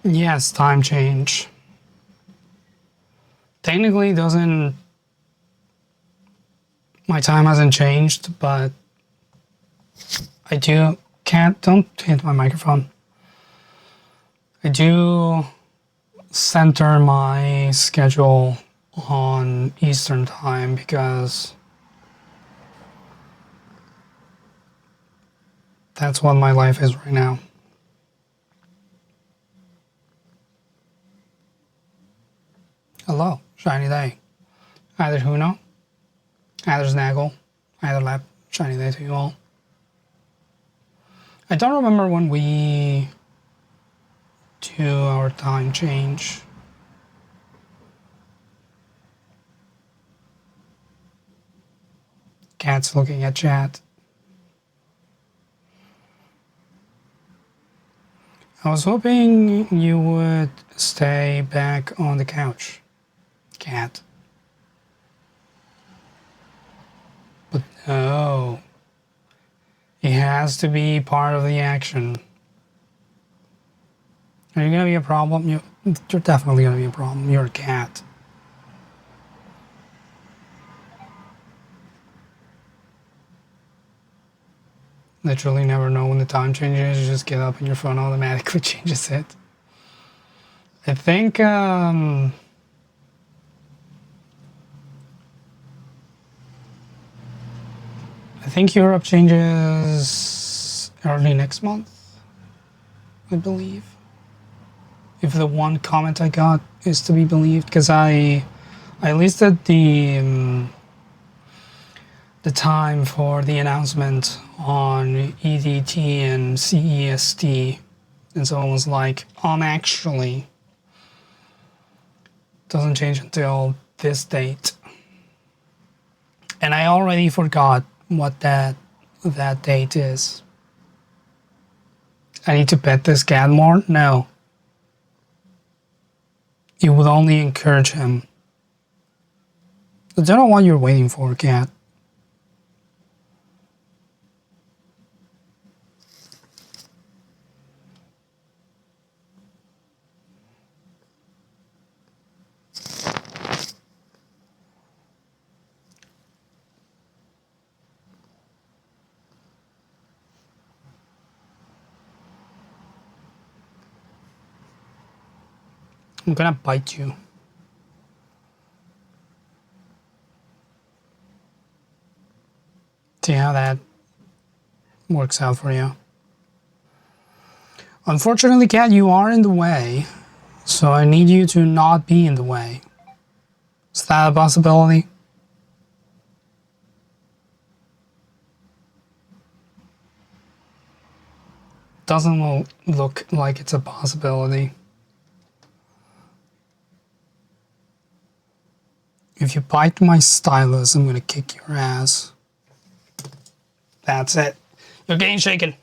Yes, time change. Technically, doesn't my time hasn't changed, but I do can't don't hit my microphone. I do center my schedule on Eastern time because that's what my life is right now. Hello, shiny day. Either Huno, either Snaggle, either Lap, shiny day to you all. I don't remember when we do our time change. Cat's looking at chat. I was hoping you would stay back on the couch, Cat. But no. He has to be part of the action. Are you gonna be a problem? You're definitely gonna be a problem. You're a cat. Literally never know when the time changes. You just get up and your phone automatically changes it. I think Europe changes early next month, I believe. If the one comment I got is to be believed, because I listed the time for the announcement on EDT and CEST, and someone was like, actually, doesn't change until this date. And I already forgot what that date is. I need to pet this cat more? No. You would only encourage him. I don't know what you're waiting for, cat. I'm gonna bite you. See how that works out for you. Unfortunately, cat, you are in the way, so I need you to not be in the way. Is that a possibility? Doesn't look like it's a possibility. If you bite my stylus, I'm gonna kick your ass. That's it. You're getting shaken.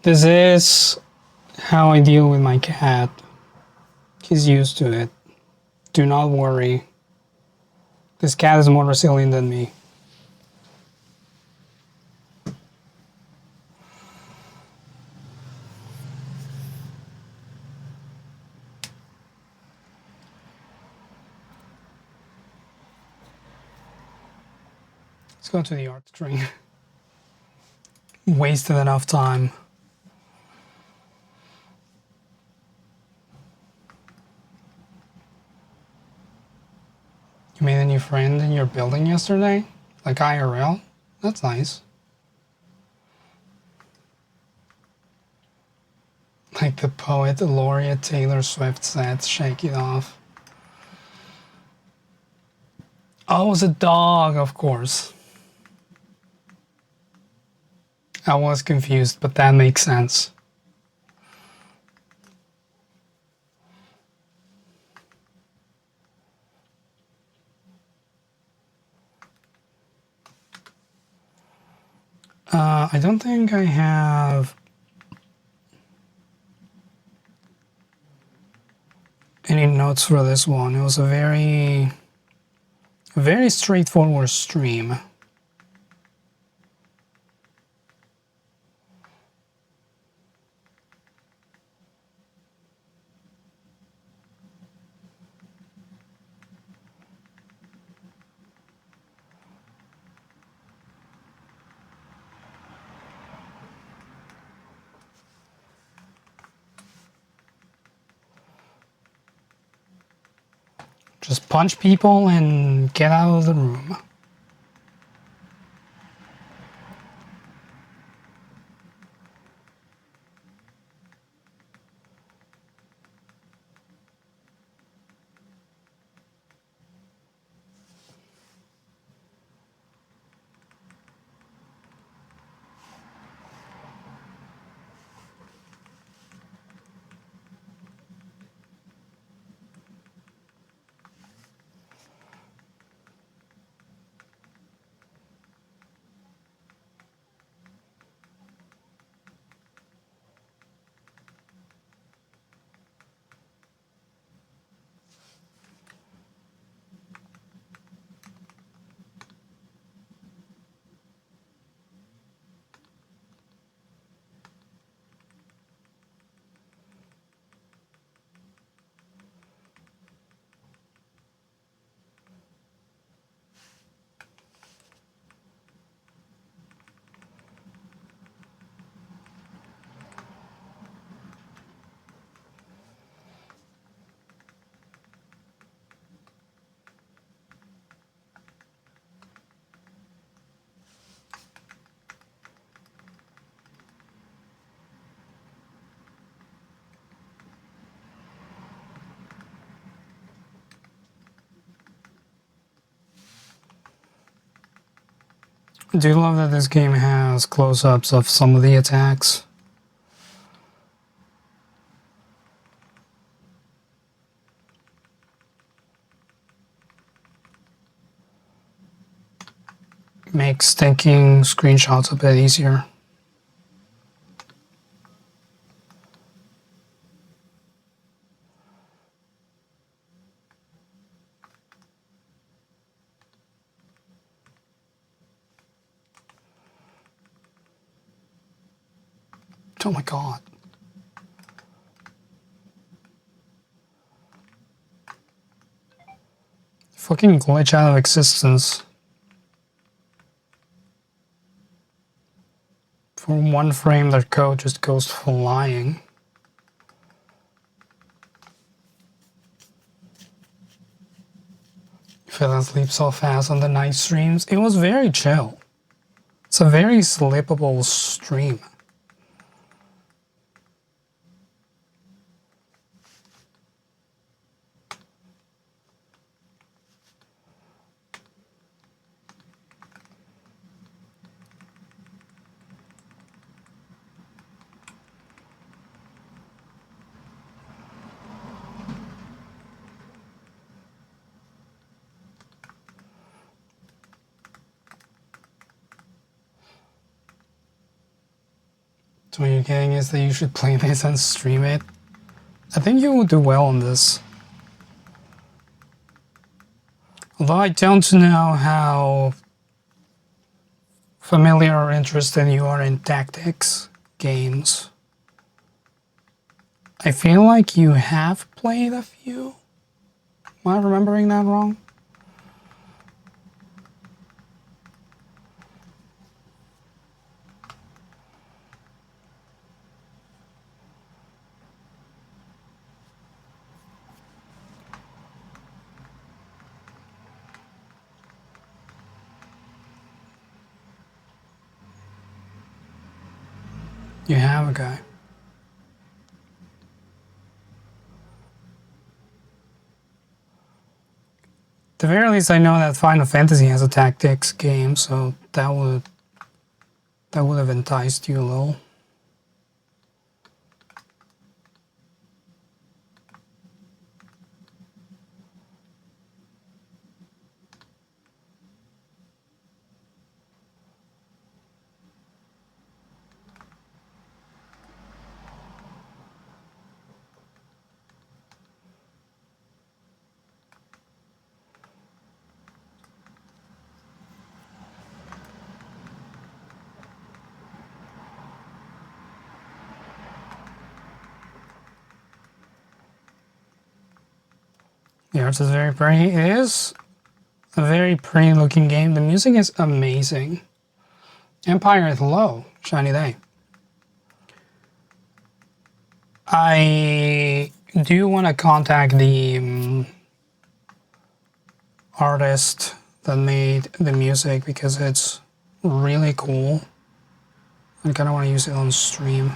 This is how I deal with my cat. He's used to it. Do not worry. This cat is more resilient than me. Let's go to the art screen. Wasted enough time. You made a new friend in your building yesterday? Like IRL? That's nice. Like the poet laureate Taylor Swift said, shake it off. Oh, it was a dog, of course. I was confused, but that makes sense. I don't think I have notes for this one. It was a very straightforward stream. Just punch people and get out of the room. I do love that this game has close-ups of some of the attacks. Makes taking screenshots a bit easier. Oh my god. Fucking glitch out of existence. For one frame, that code just goes flying. Fell asleep so fast on the night streams. It was very chill. It's a very sleepable stream. So what you're getting is that you should play this and stream it. I think you will do well on this. Although I don't know how familiar or interested you are in tactics games. I feel like you have played a few. Am I remembering that wrong? You have a guy. At the very least, I know that Final Fantasy has a tactics game, so that would have enticed you a little. arts is very pretty. It is a very pretty looking game. The music is amazing. Empire is low. Shiny day. I do want to contact the artist that made the music because it's really cool. I kind of want to use it on stream.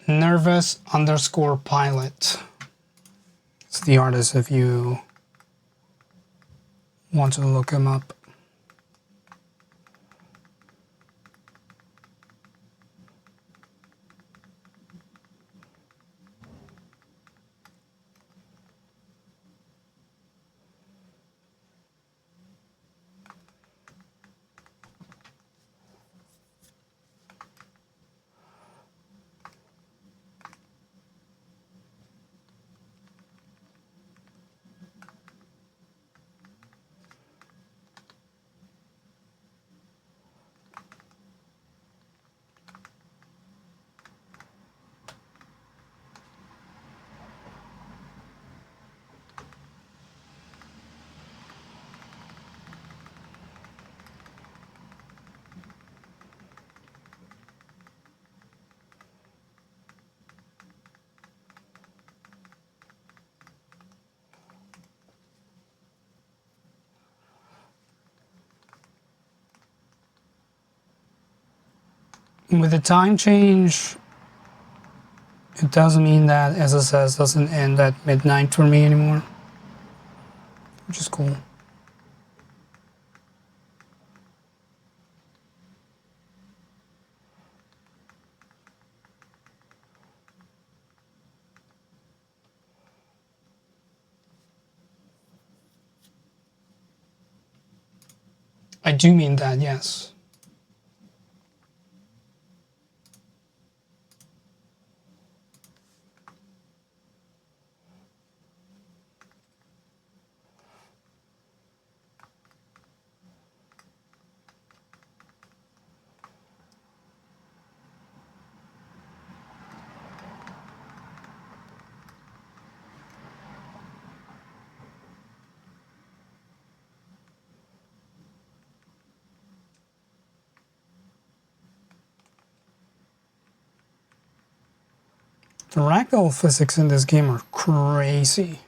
Nervous_pilot. It's the artist if you want to look him up. With the time change, it doesn't mean that SSS doesn't end at midnight for me anymore, which is cool. I do mean that, yes. The ragdoll physics in this game are crazy.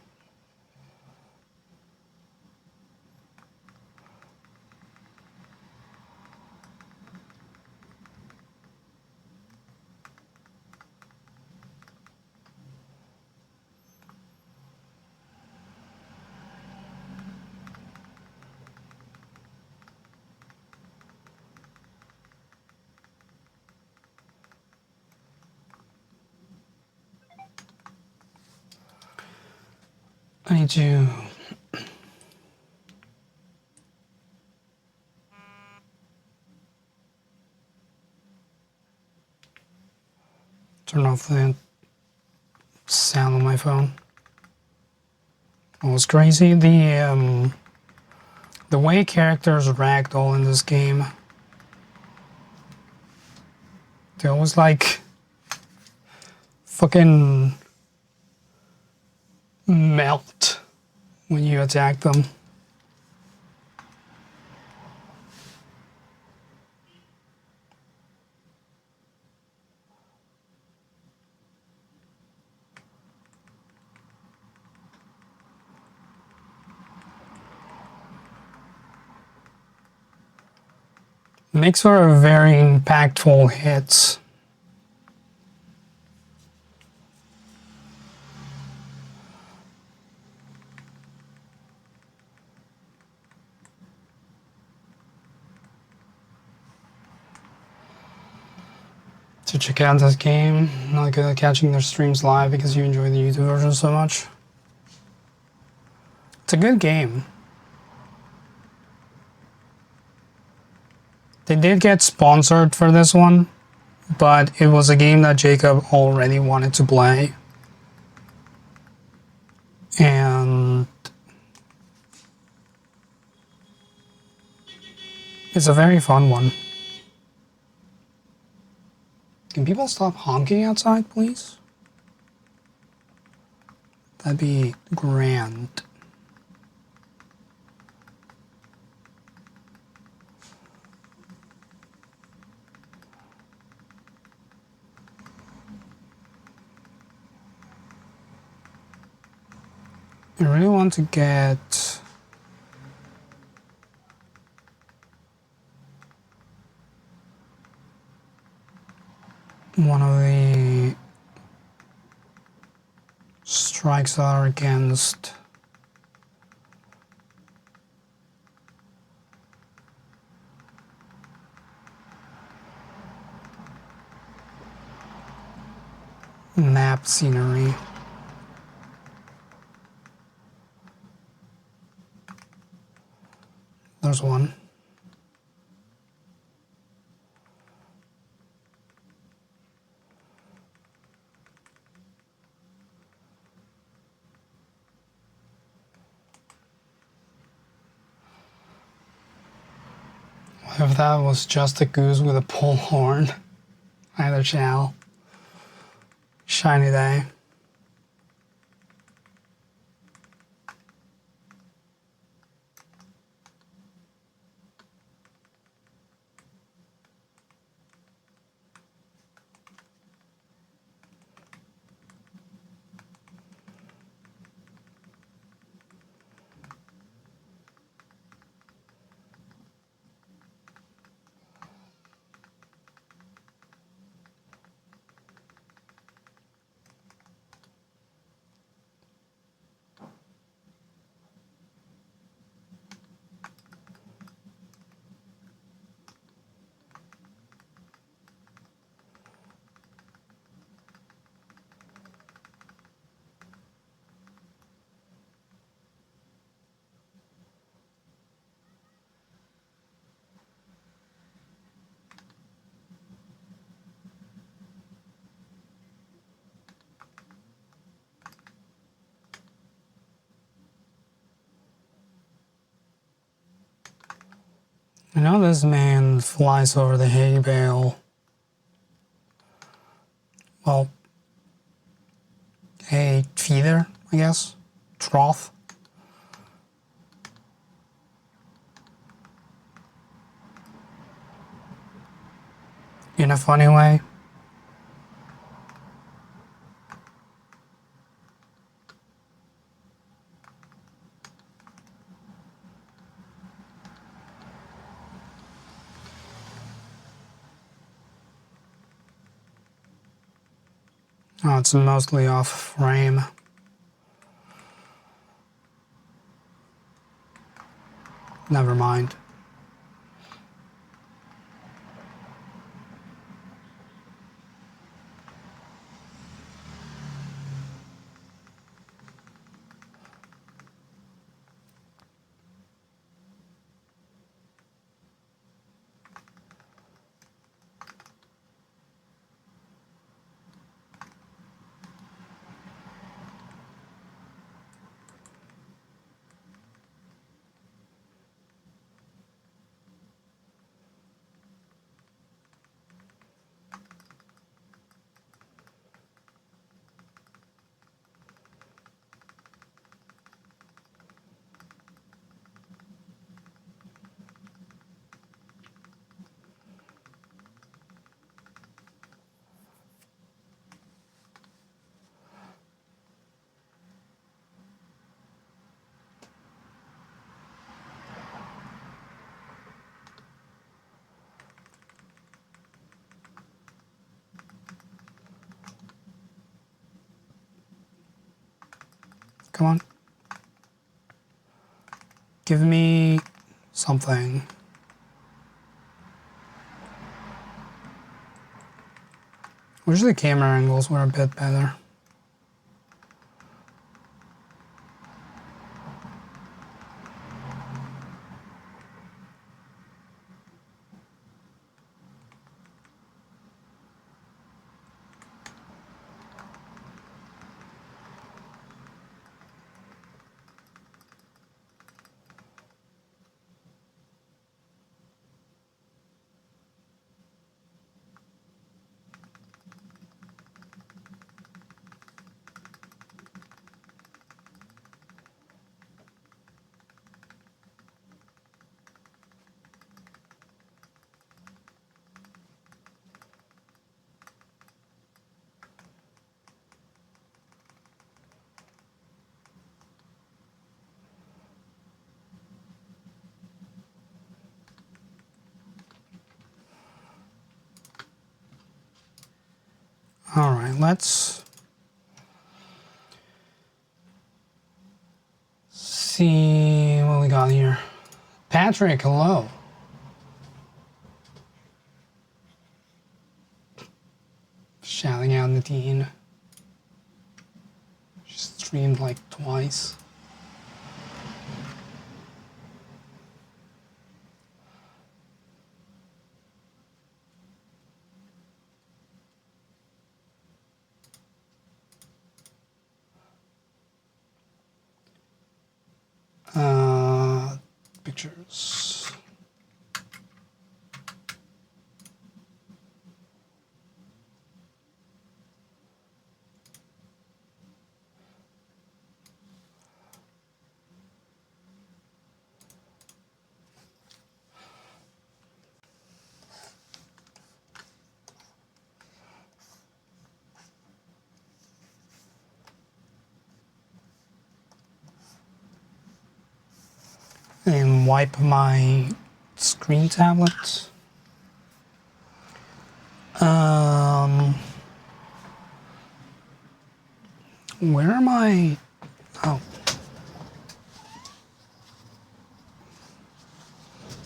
I need to turn off the sound on my phone. Well, it's crazy. The way characters ragdoll in this game, they always like fucking melt when you attack them. Makes for a very impactful hits. To check out this game, not good at catching their streams live because you enjoy the YouTube version so much. It's a good game. They did get sponsored for this one, but it was a game that Jacob already wanted to play. And It's a very fun one. Can people stop honking outside, please? That'd be grand. I really want to get one of the strikes that are against map scenery. There's one. What if that was just a goose with a pole horn? Either shall. Shiny day. I know this man flies over the hay bale. Well, hay feeder, I guess. Trough. In a funny way. Oh, it's mostly off frame. Never mind. Come on. Give me something. Wish the camera angles were a bit better. All right, let's see what we got here. Patrick, hello. Shouting out Nadine. She streamed like twice. Pictures. And wipe my screen tablet. Where am I? Oh.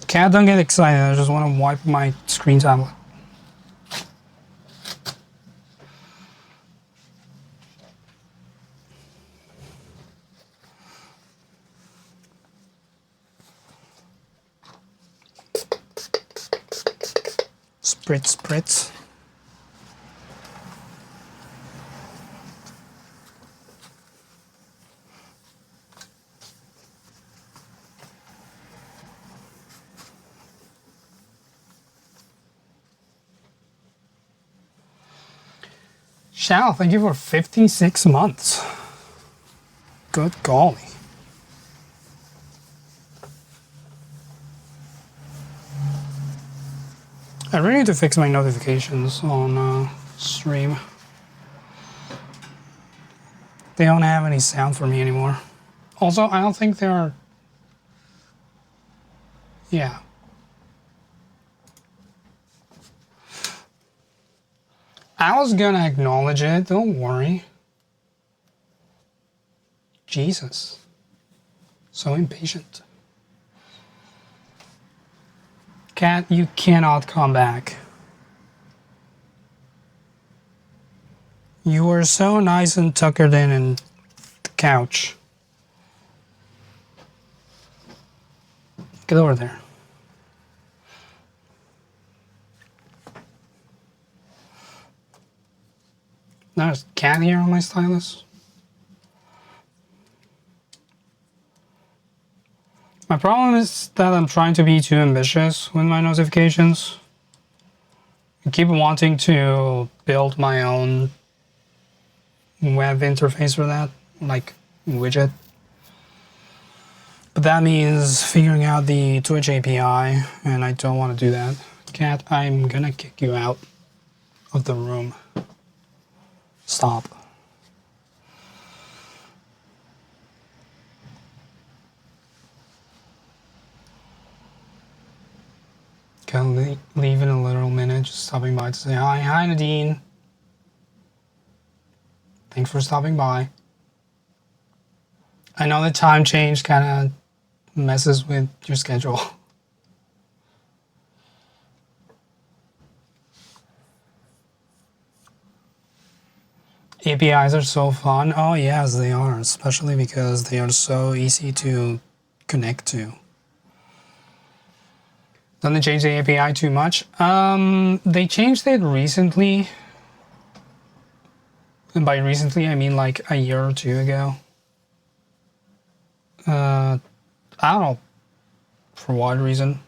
Cat, don't get excited. I just want to wipe my screen tablet. Spritz, spritz. Shao, thank you for 56 months. Good golly. I really need to fix my notifications on stream. They don't have any sound for me anymore. Also, I don't think they are... Yeah. I was gonna acknowledge it, don't worry. Jesus. So impatient. Cat, you cannot come back. You were so nice and tuckered in the couch. Get over there. There's a cat here on my stylus. My problem is that I'm trying to be too ambitious with my notifications. I keep wanting to build my own web interface for that, like widget. But that means figuring out the Twitch API, and I don't want to do that. Cat, I'm gonna kick you out of the room. Stop. Can leave in a little minute, just stopping by to say hi. Hi, Nadine. Thanks for stopping by. I know the time change kind of messes with your schedule. APIs are so fun. Oh yes, they are, especially because they are so easy to connect to. Don't they change the API too much? They changed it recently. And by recently, I mean like a year or two ago. I don't know for what reason.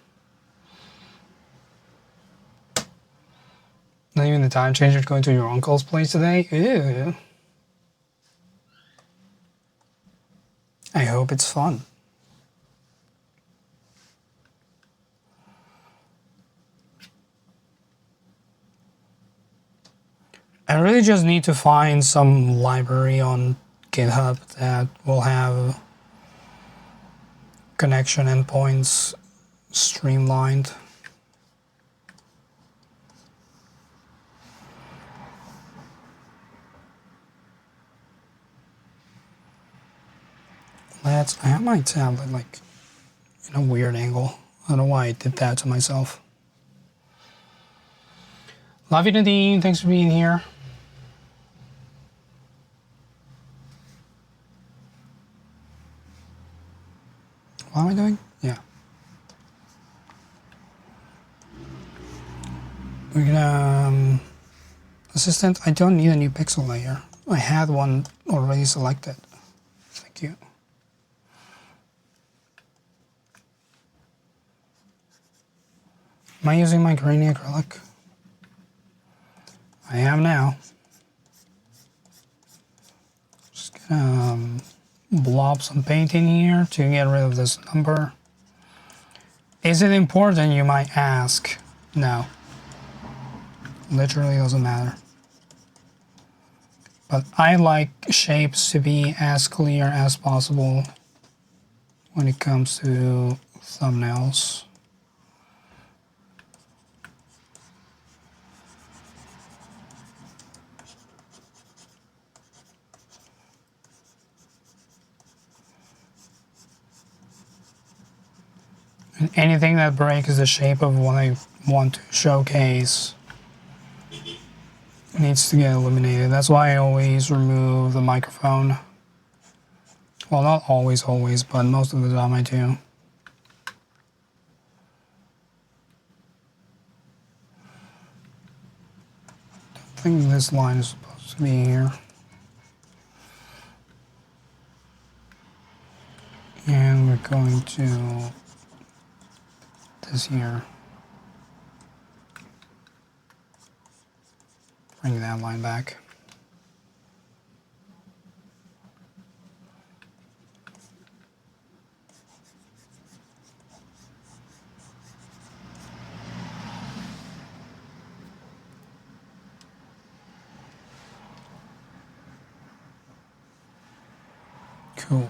Not even the time changer going to your uncle's place today? Ew. I hope it's fun. I really just need to find some library on GitHub that will have connection endpoints streamlined. I have my tablet like in a weird angle. I don't know why I did that to myself. Love you, Nadine. Thanks for being here. What am I doing? Yeah. We're gonna... assistant, I don't need a new pixel layer. I had one already selected. Thank you. Am I using my grainy acrylic? I am now. Just gonna blob some paint in here to get rid of this number. Is it important, you might ask? No. Literally doesn't matter. But I like shapes to be as clear as possible when it comes to thumbnails. And anything that breaks the shape of what I want to showcase needs to get eliminated. That's why I always remove the microphone. Well, not always, but most of the time I do. I think this line is supposed to be here. And we're going to this here. Bring that line back. Cool.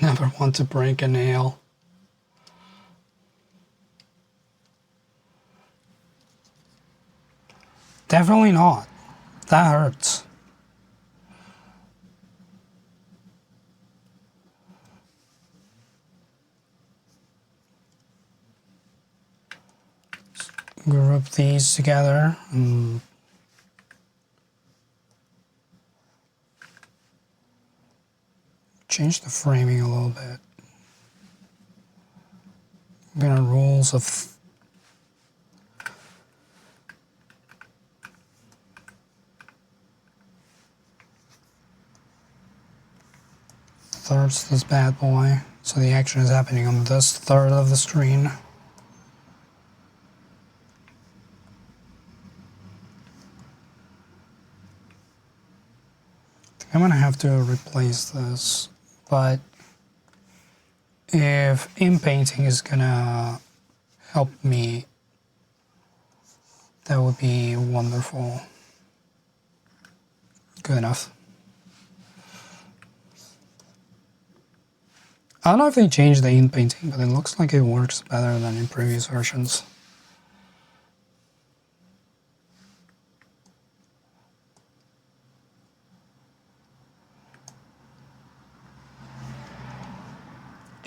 Never want to break a nail. Definitely not. That hurts. Group these together and change the framing a little bit. I'm gonna rules of thirds this bad boy, so the action is happening on this third of the screen. I'm gonna have to replace this, but if inpainting is gonna help me, that would be wonderful. Good enough. I don't know if they changed the inpainting, but it looks like it works better than in previous versions.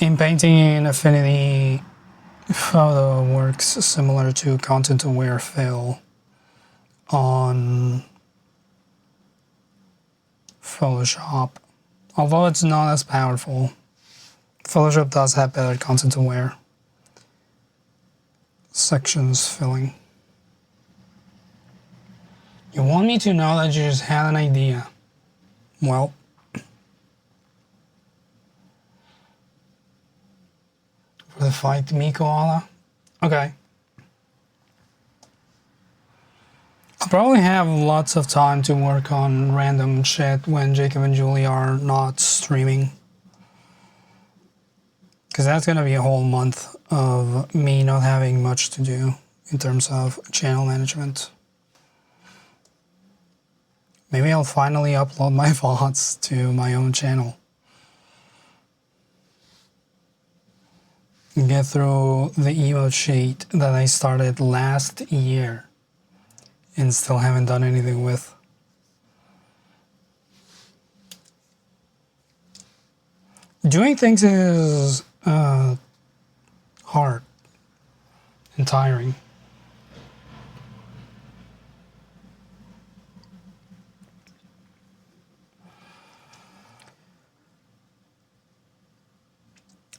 Inpainting in Affinity Photo works similar to content-aware fill on Photoshop, although it's not as powerful. Photoshop does have better content-aware sections filling. You want me to know that you just had an idea? Well, for the Fight Me Koala? Okay. I'll probably have lots of time to work on random shit when Jacob and Julie are not streaming. Because that's going to be a whole month of me not having much to do in terms of channel management. Maybe I'll finally upload my VODs to my own channel. get through the emote sheet that I started last year and still haven't done anything with. Doing things is hard and tiring.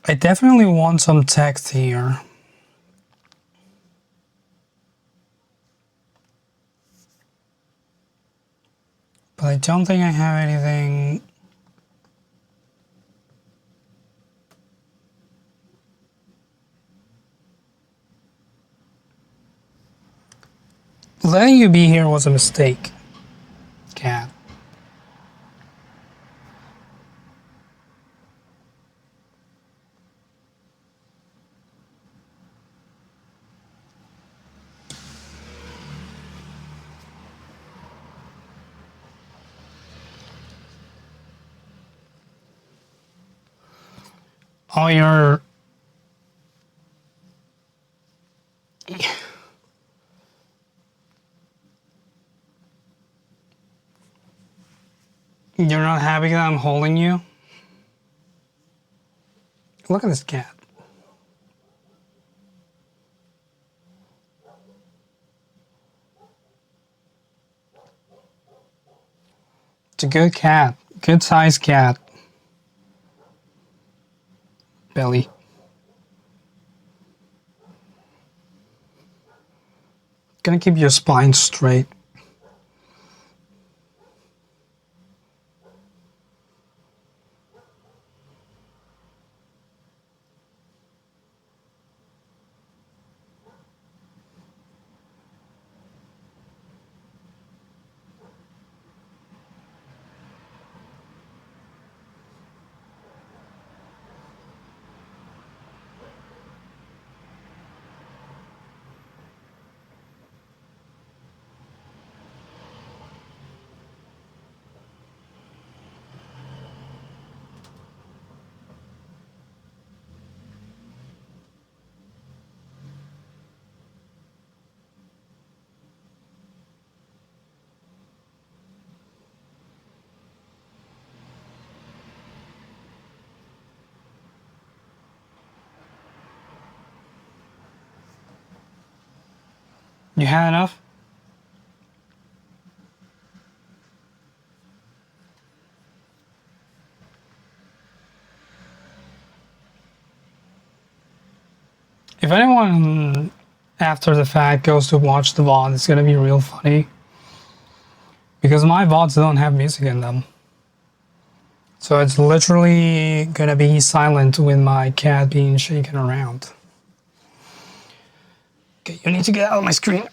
I definitely want some text here. But I don't think I have anything. Letting you be here was a mistake, cat. Oh, you're not happy that I'm holding you? Look at this cat. It's a good cat. Good sized cat. Belly. Gonna keep your spine straight. You had enough? If anyone after the fact goes to watch the VOD, it's gonna be real funny. Because my VODs don't have music in them. So it's literally gonna be silent with my cat being shaken around. Okay, you need to get out of my screen.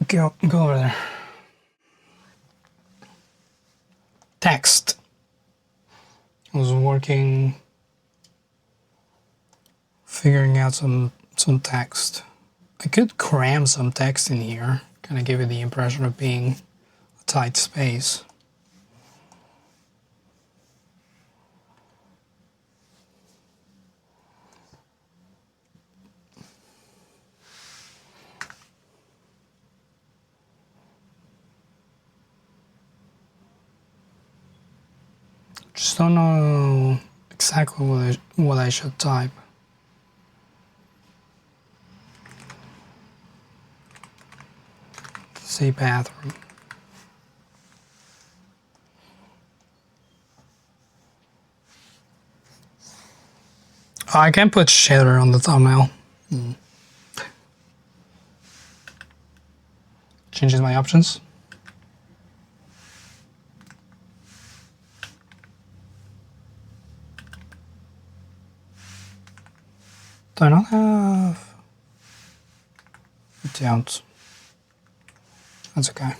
Go over there. Text. I was working, figuring out some text. I could cram some text in here, kind of give it the impression of being a tight space. Just don't know exactly what I should type. Say bathroom. Oh, I can put shader on the thumbnail. Changes my options. Do I not have? I don't. That's okay.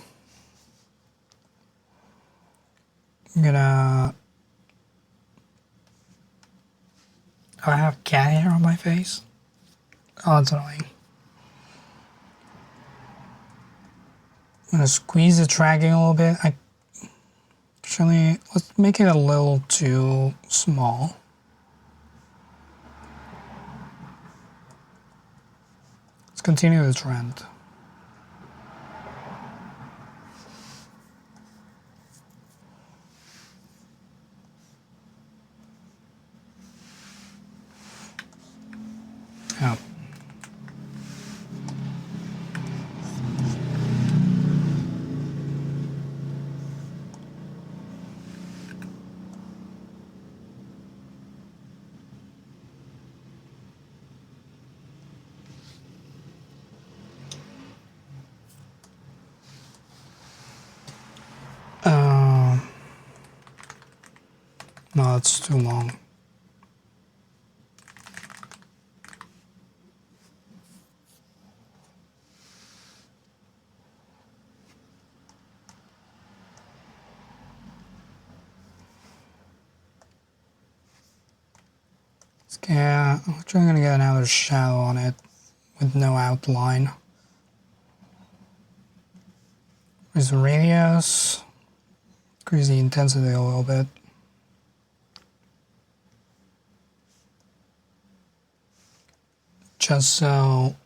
I'm gonna. Oh, I have cat hair on my face. Oh, that's annoying. I'm gonna squeeze the tracking a little bit. Actually, let's make it a little too small. continue the trend. Yeah. No, it's too long. Yeah, I'm trying to get another shadow on it with no outline. Raise the radius, increase the intensity a little bit. Just so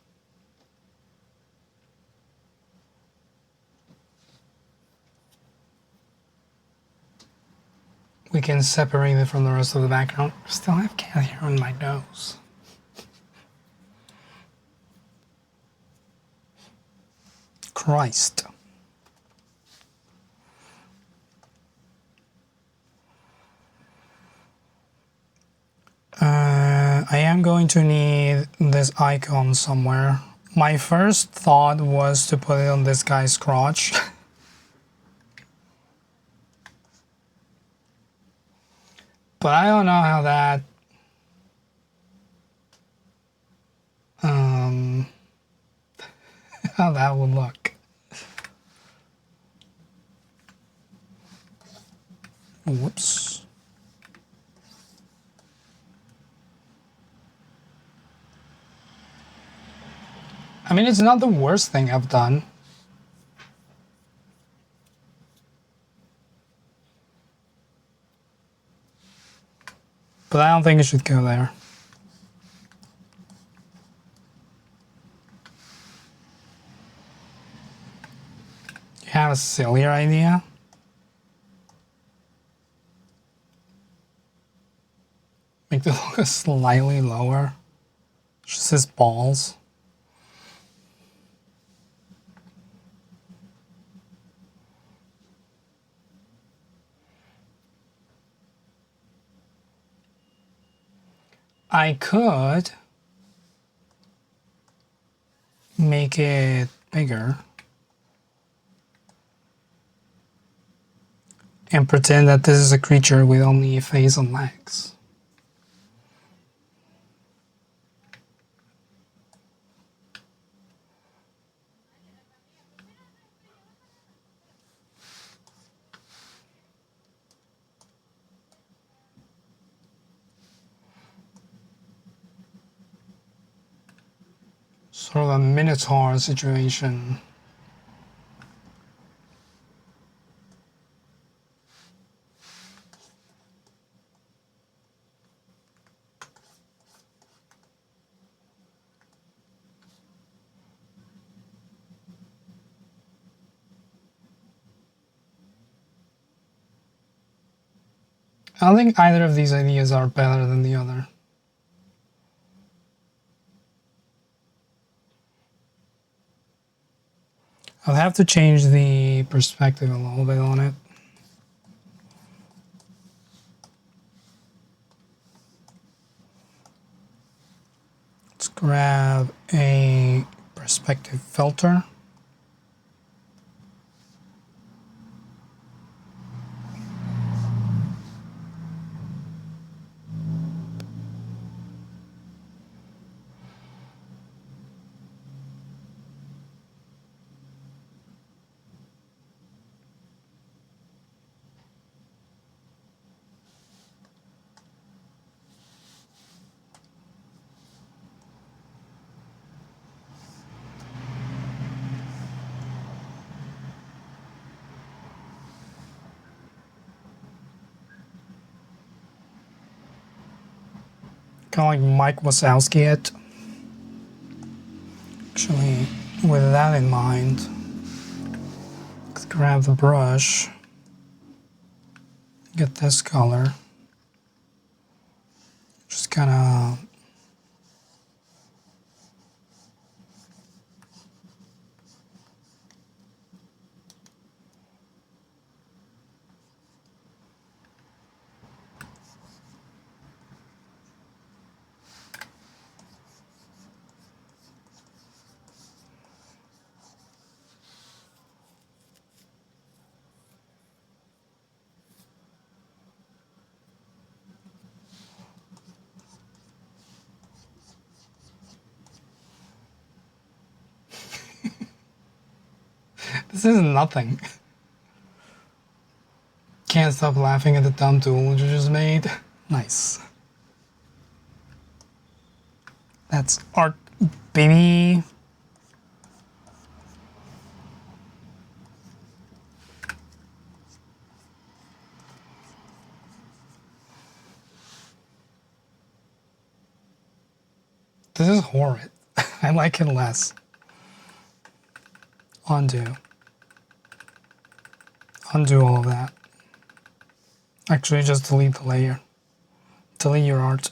we can separate it from the rest of the background. I still have cat hair on my nose. Christ. I am going to need this icon somewhere. My first thought was to put it on this guy's crotch. But I don't know how that how that would look. Whoops. I mean, it's not the worst thing I've done. But I don't think it should go there. You have a sillier idea? Make the logo slightly lower. Just his balls. I could make it bigger and pretend that this is a creature with only a face and legs. Sort of a Minotaur situation. I don't think either of these ideas are better than the other. I'll have to change the perspective a little bit on it. Let's grab a perspective filter. Kind of like Mike Wazowski it. Actually, with that in mind, let's grab the brush, get this color, just kind of this is nothing. Can't stop laughing at the dumb tool you just made. Nice. That's art, baby. This is horrid. I like it less. Undo. Undo all of that. Actually, just delete the layer. Delete your art.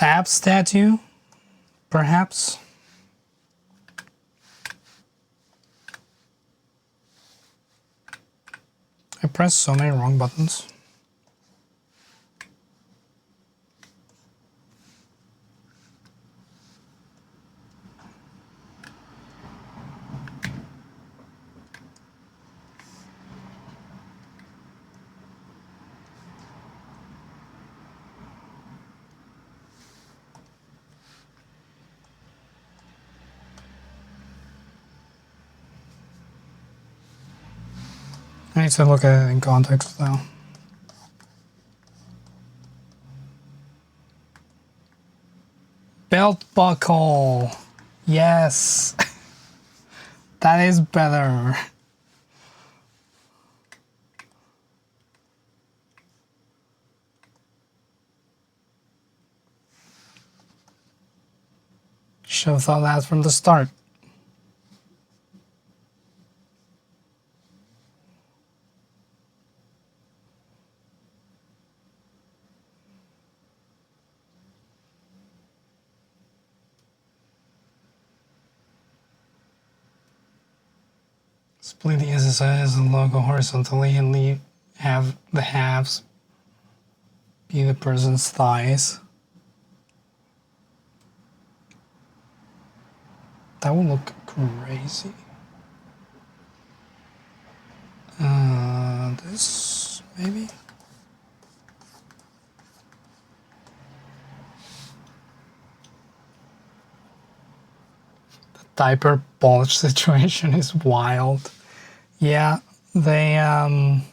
App statue, perhaps. I pressed so many wrong buttons. I need to look at it in context though. Belt buckle. Yes. That is better. Should have thought that from the start. Split the SSIs and logo horizontally and have the halves be the person's thighs. That would look crazy. This, maybe? The diaper bulge situation is wild. Yeah, they, I mean,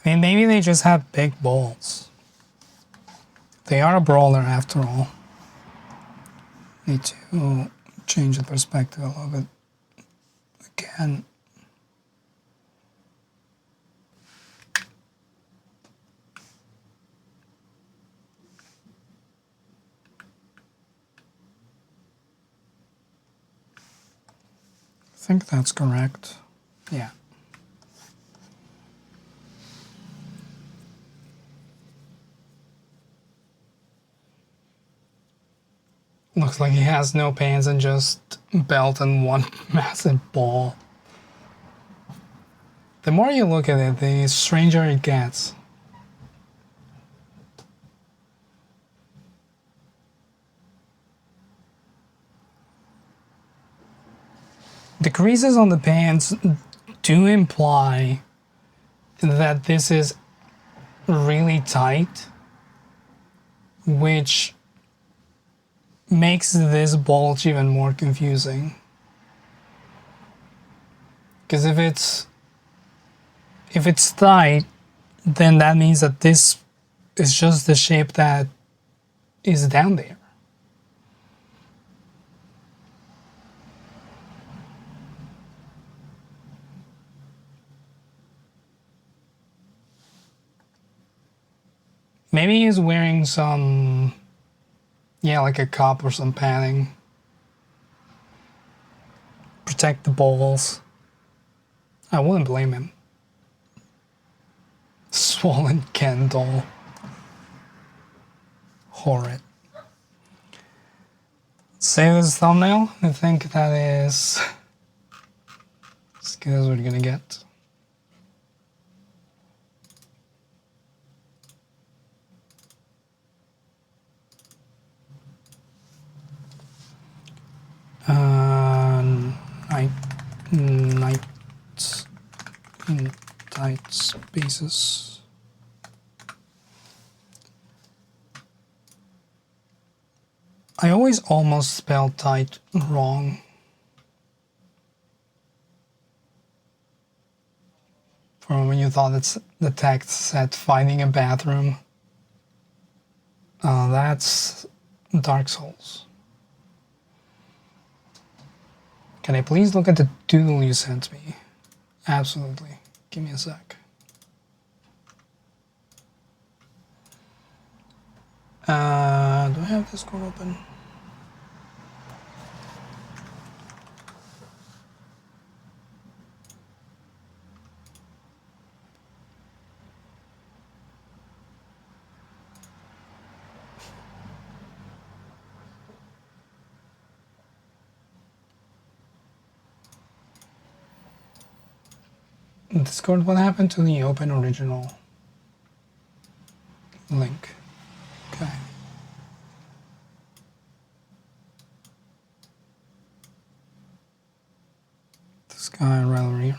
maybe they just have big balls. They are a brawler after all. Need to change the perspective a little bit. Again. I think that's correct. Yeah. Looks like he has no pants and just belt and one massive ball. The more you look at it, the stranger it gets. The creases on the pants do imply that this is really tight, which makes this bulge even more confusing. Because if it's tight, then that means that this is just the shape that is down there. Maybe he's wearing some, yeah, like a cup or some padding. Protect the balls. I wouldn't blame him. Swollen Ken doll. Horrid. Save this thumbnail. I think that is as good as we're gonna get. Night in tight spaces. I always almost spell tight wrong. From when you thought it's the text said finding a bathroom. That's Dark Souls. Can I please look at the doodle you sent me? Absolutely. Give me a sec. Do I have Discord open? Discord, what happened to the open original link? Okay. This guy rivalry.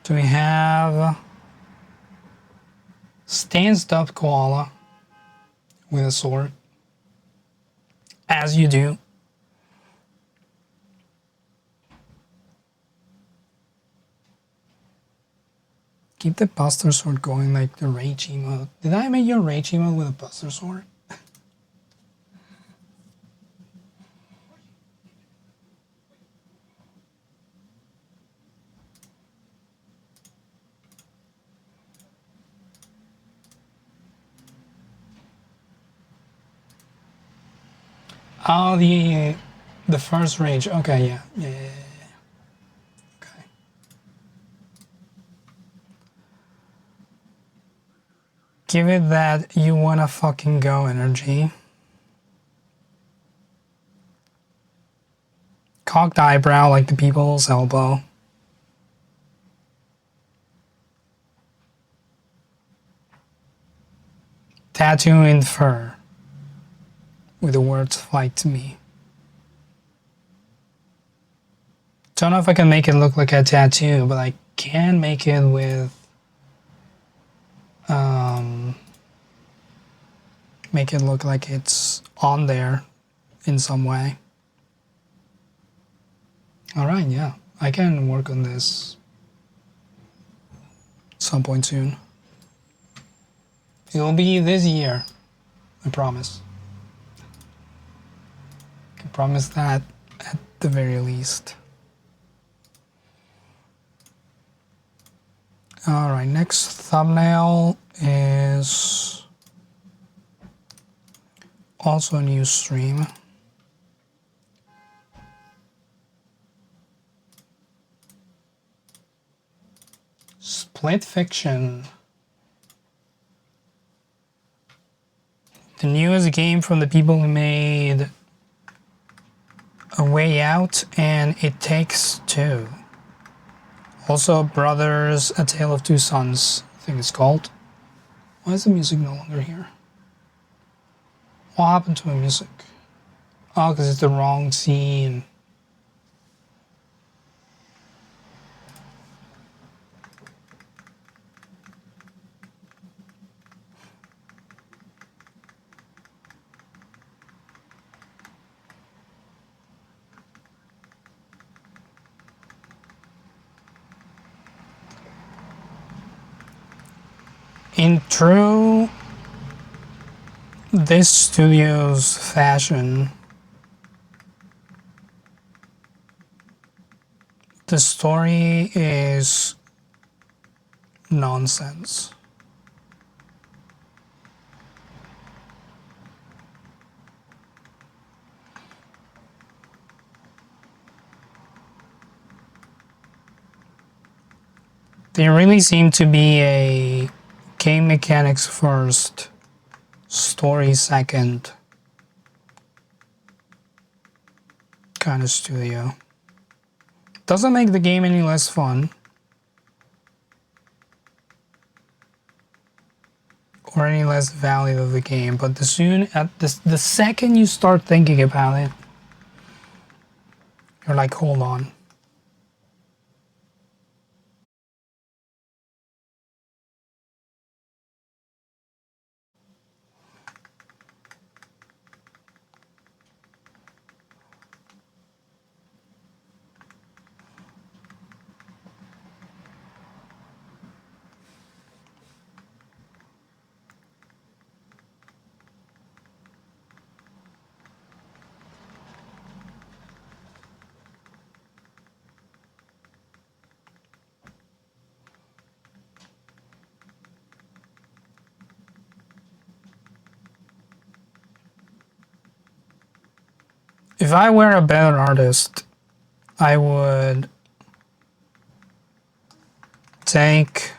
Do we have Stands Up Koala with a sword? As you do. Keep the Buster Sword going like the Rage emote. Did I make your Rage emote with a Buster Sword? Oh, the first Rage. Okay, yeah. Okay. Give it that you wanna fucking go energy. Cocked eyebrow like the people's elbow. Tattoo in fur. With the words fight to me. Don't know if I can make it look like a tattoo, but I can make it with make it look like it's on there in some way. Alright, yeah. I can work on this some point soon. It'll be this year, I promise. I can promise that at the very least. Alright, next thumbnail is also a new stream. Split Fiction. The newest game from the people who made A Way Out and It Takes Two. Also Brothers, A Tale of Two Sons, I think it's called. Why is the music no longer here? What happened to my music? Oh, because it's the wrong scene. In true this studio's fashion, the story is nonsense. They really seem to be a game mechanics first, story second kind of studio. Doesn't make the game any less fun or any less value of the game, but the second you start thinking about it, you're like, hold on. If I were a better artist, I would take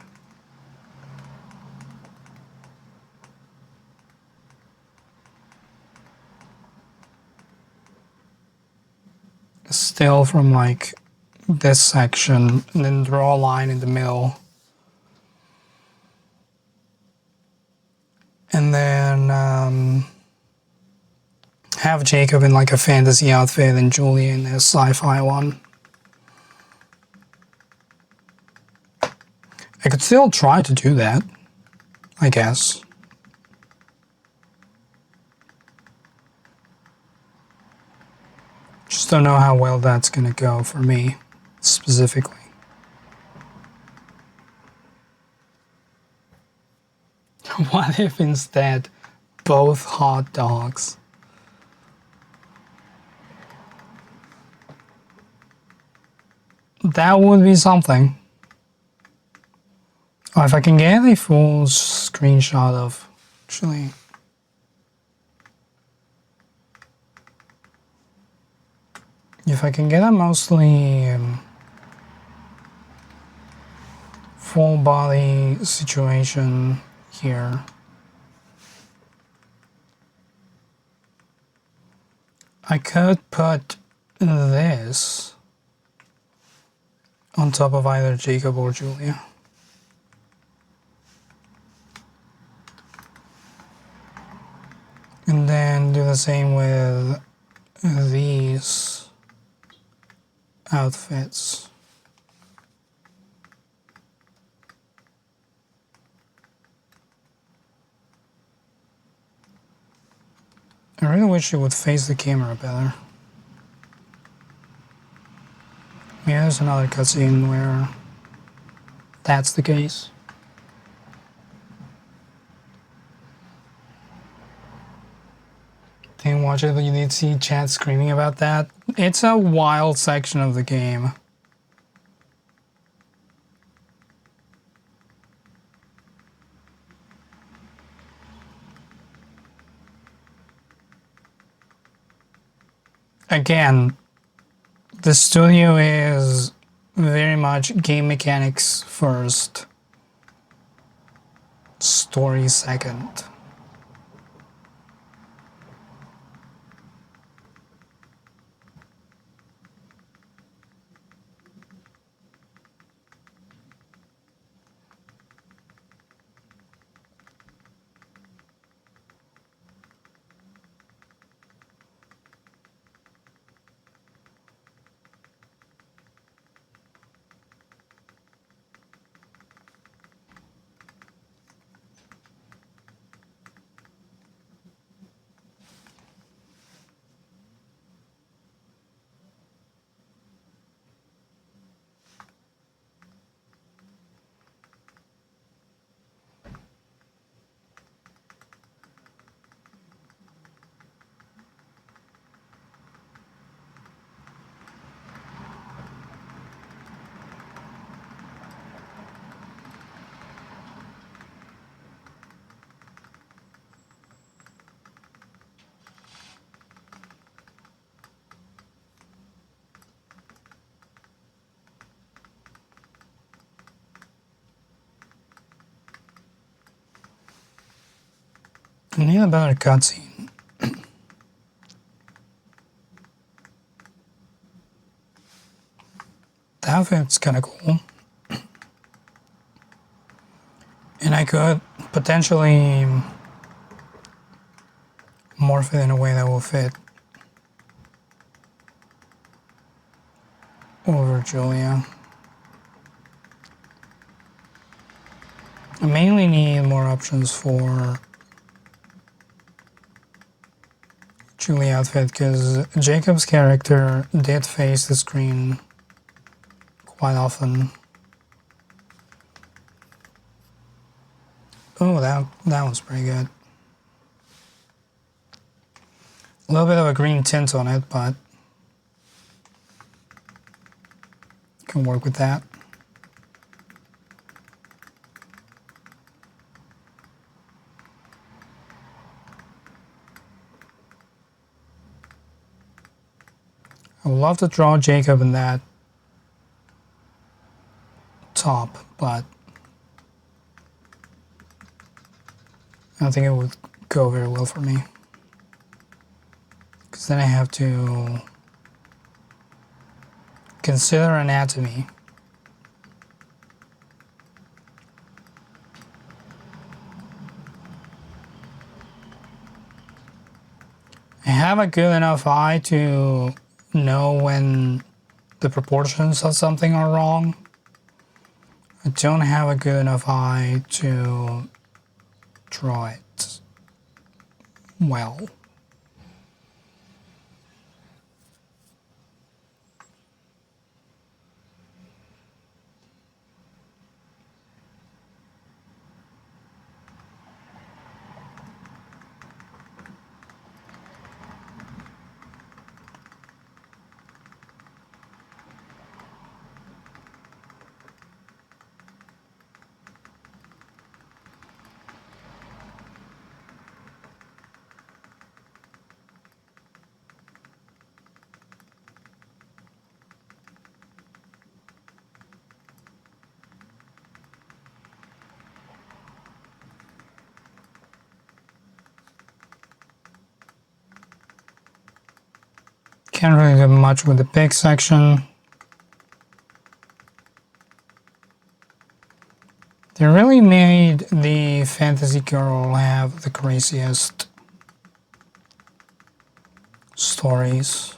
a still from like this section and then draw a line in the middle. And then have Jacob in like a fantasy outfit and Julie in a sci-fi one. I could still try to do that, I guess. Just don't know how well that's gonna go for me, specifically. What if instead both hot dogs? That would be something. Oh, if I can get a full screenshot of, actually, if I can get a mostly full body situation here. I could put this on top of either Jacob or Julia. And then do the same with these outfits. I really wish it would face the camera better. Yeah, there's another cutscene where that's the case. Didn't watch it, but you did see chat screaming about that. It's a wild section of the game. Again, the studio is very much game mechanics first, story second. I need a better cutscene. The outfit's kinda cool. And I could potentially morph it in a way that will fit over Julia. I mainly need more options for Julia outfit because Jacob's character did face the screen quite often. Oh, that one's pretty good. A little bit of a green tint on it, but can work with that. I would love to draw Jacob in that top, but I don't think it would go very well for me. Because then I have to consider anatomy. I have a good enough eye to know when the proportions of something are wrong. I don't have a good enough eye to draw it well. Can't really do much with the pig section. They really made the fantasy girl have the craziest stories.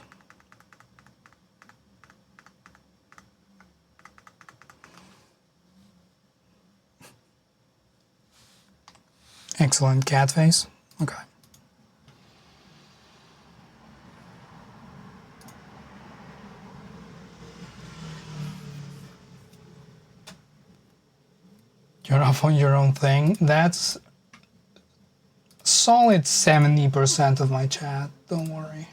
Excellent cat face. Okay. You're off on your own thing. That's solid 70% of my chat. Don't worry.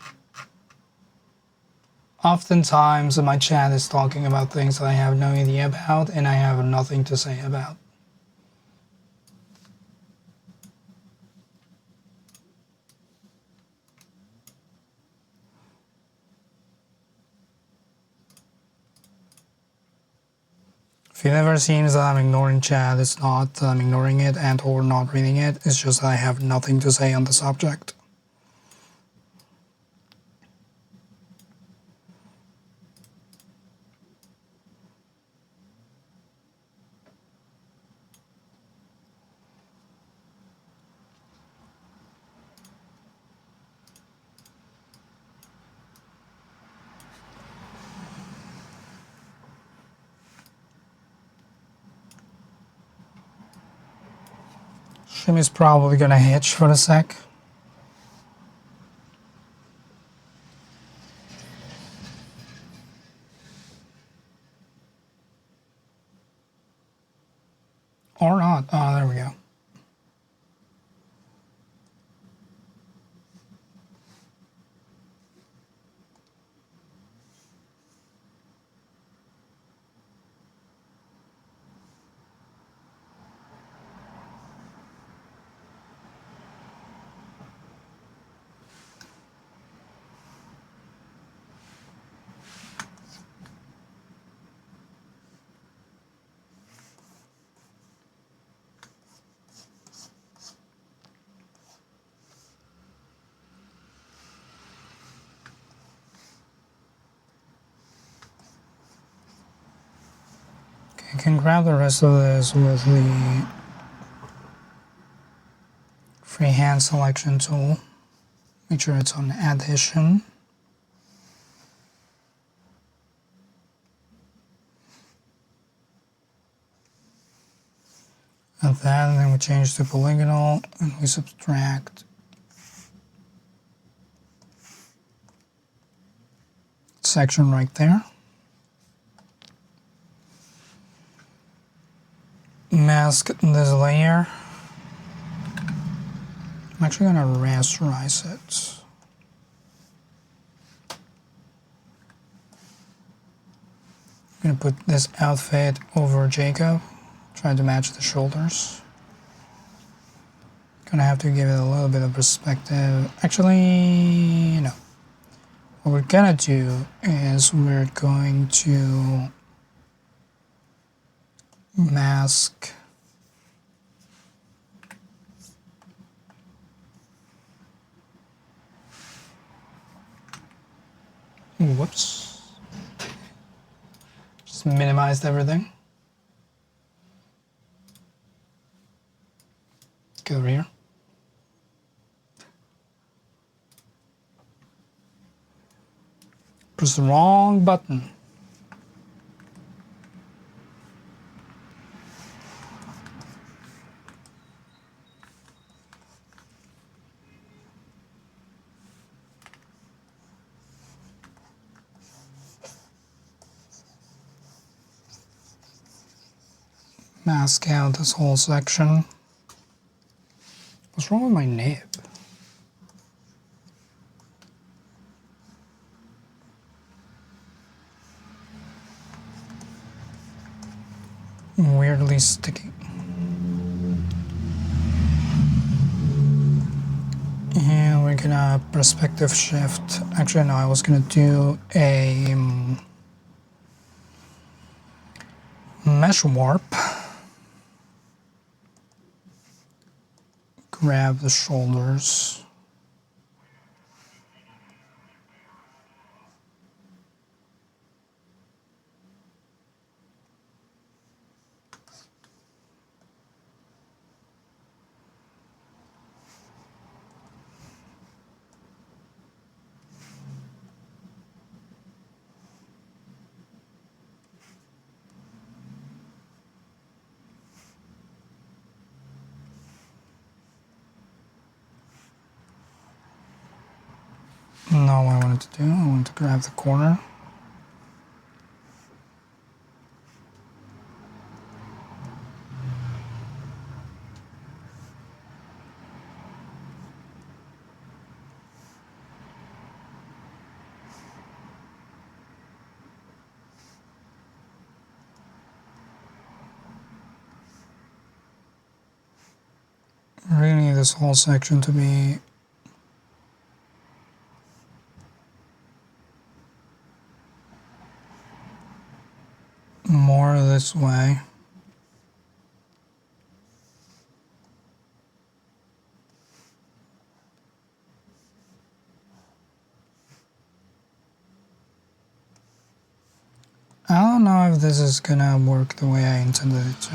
Oftentimes my chat is talking about things that I have no idea about and I have nothing to say about. If it ever seems that I'm ignoring chat, it's not that I'm ignoring it and or not reading it, it's just that I have nothing to say on the subject. Shimmy's probably gonna hitch for a sec. Or not. Oh, there we go. can grab the rest of this with the freehand selection tool. Make sure it's on addition. And then we change to polygonal and we subtract section right there. Mask this layer. I'm actually going to rasterize it. I'm going to put this outfit over Jacob, trying to match the shoulders. Gonna have to give it a little bit of perspective. Actually, no. What we're gonna do is we're going to mask whoops. Just minimized everything. Go over here. Press the wrong button. Mask out this whole section. What's wrong with my nib? Weirdly sticky. And we're gonna perspective shift. Actually, no, I was gonna do a mesh warp. Grab the shoulders. Now what I wanted to do, I wanted to grab the corner. I really need this whole section to be more this way. I don't know if this is gonna work the way I intended it to.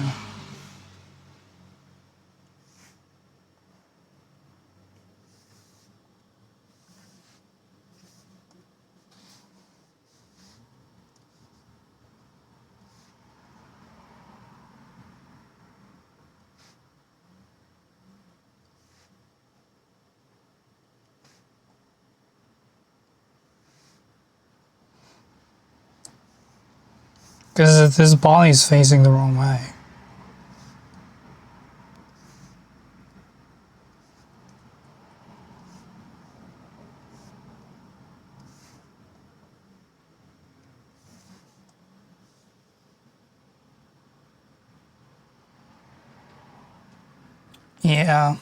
Because this body is facing the wrong way. Yeah.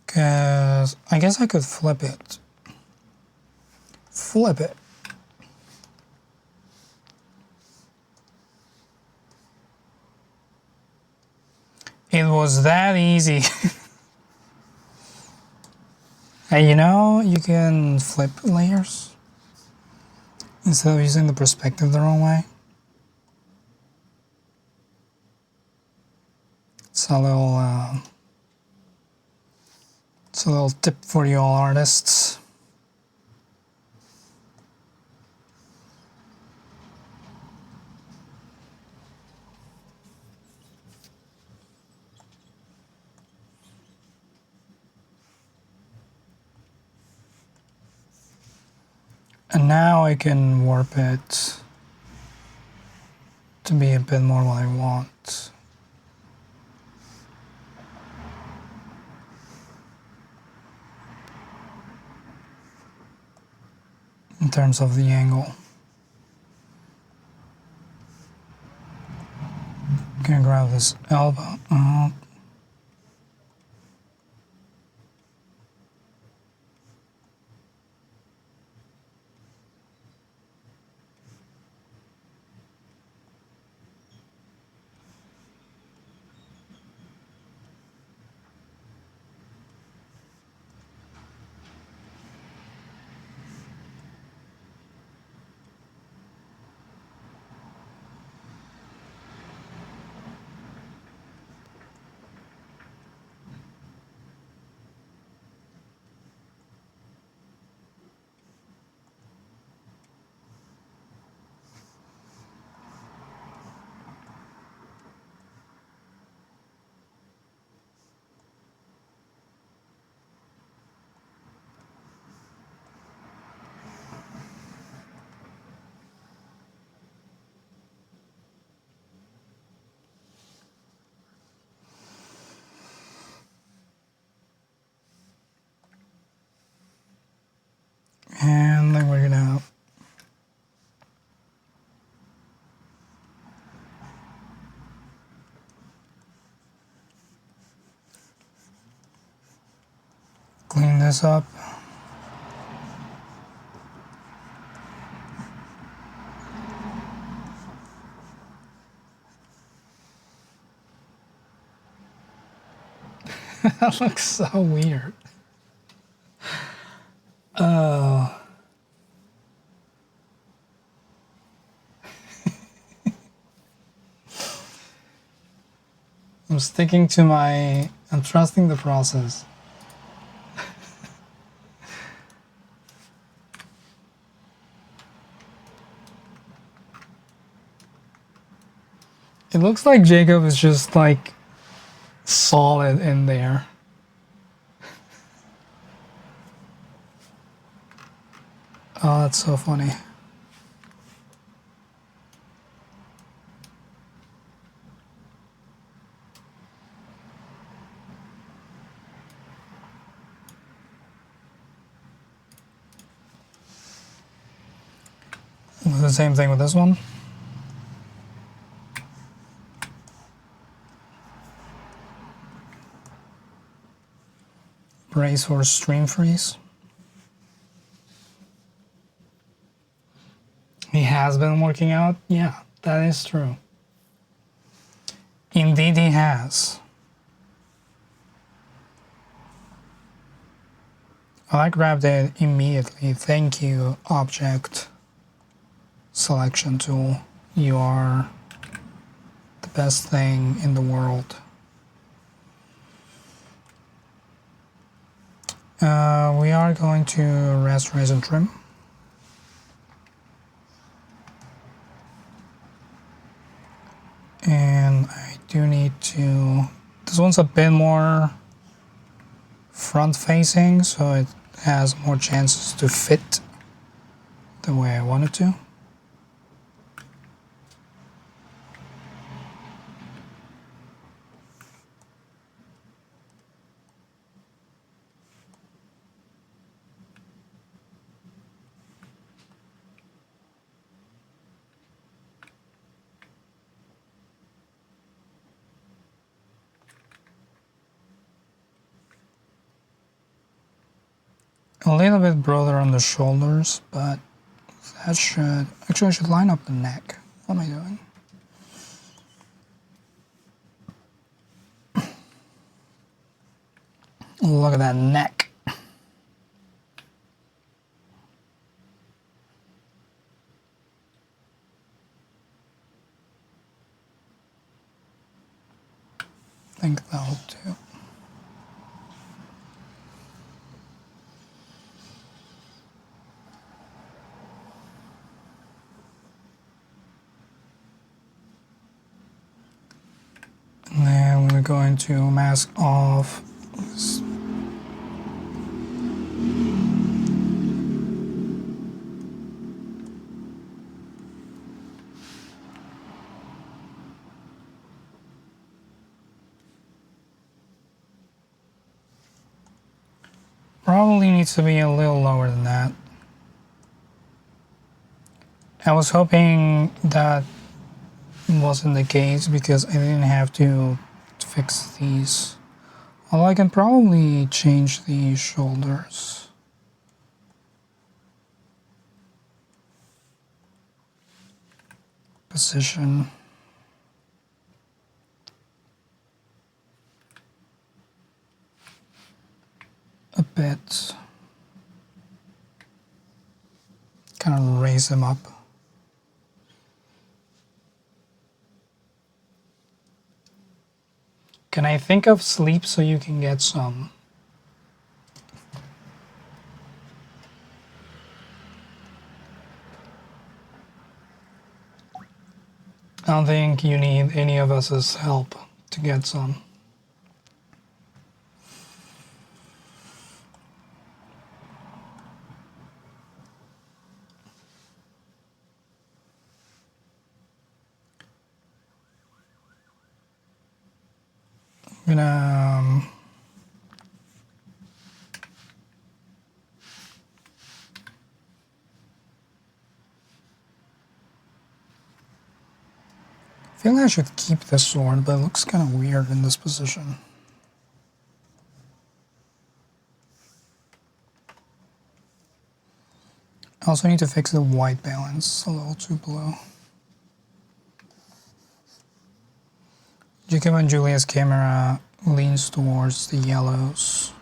Because I guess I could flip it. Flip it. It was that easy. Hey, you know, you can flip layers instead of using the perspective the wrong way. It's a little tip for you all artists. And now I can warp it to be a bit more what I want. In terms of the angle. I'm gonna grab this elbow up. And then we're gonna clean this up. That looks so weird. Oh. I'm trusting the process. It looks like Jacob is just like solid in there. Oh, that's so funny. We'll do the same thing with this one. Brace for stream freeze. He has been working out? Yeah, that is true. Indeed he has. I grabbed it immediately. Thank you, object selection tool. You are the best thing in the world. We are going to rasterize and trim. And I do need to, this one's a bit more front facing, so it has more chances to fit the way I want it to. A little bit broader on the shoulders, but that should, actually I should line up the neck. What am I doing? Look at that neck. think that'll do. And then we're going to mask off this. Probably needs to be a little lower than that. I was hoping that wasn't the case because I didn't have to fix these. Although I can probably change the shoulders. Position. A bit. Kind of raise them up. Can I think of sleep so you can get some? I don't think you need any of us' help to get some. I'm gonna I feel like I should keep this sword, but it looks kind of weird in this position. I also need to fix the white balance, a little too blue. Jacob and Julia's camera leans towards the yellows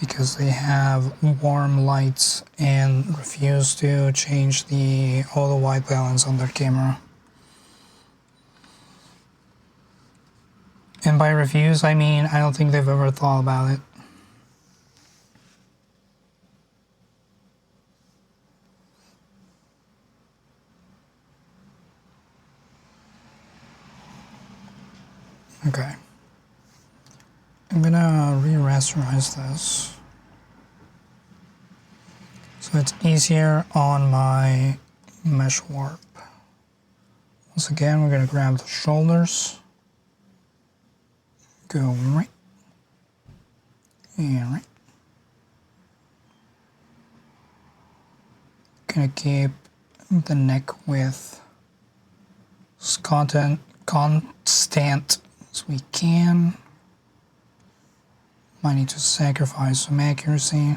because they have warm lights and refuse to change all the white balance on their camera. And by refuse, I mean I don't think they've ever thought about it. Okay. I'm gonna re-rasterize this so it's easier on my mesh warp. Once again, we're gonna grab the shoulders, go right and right. Gonna keep the neck width as constant as we can. Might need to sacrifice some accuracy.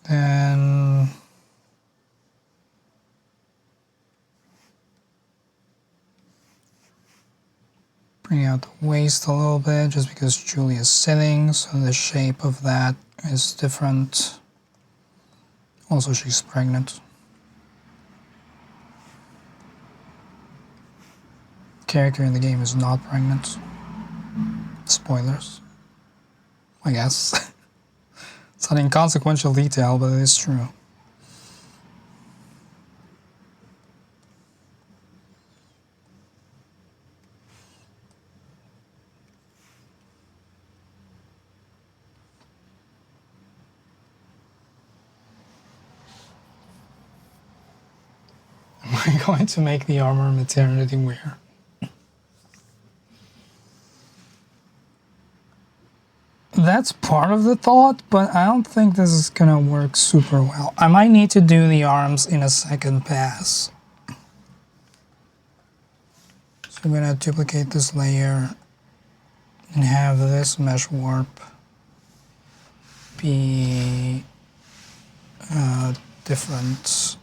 Then bring out the waist a little bit just because Julia's sitting, so the shape of that is different. Also, she's pregnant. Character in the game is not pregnant. Spoilers, I guess. It's an inconsequential detail, but it is true. Am I going to make the armor maternity wear? That's part of the thought, but I don't think this is gonna work super well. I might need to do the arms in a second pass. So I'm gonna duplicate this layer and have this mesh warp be different. So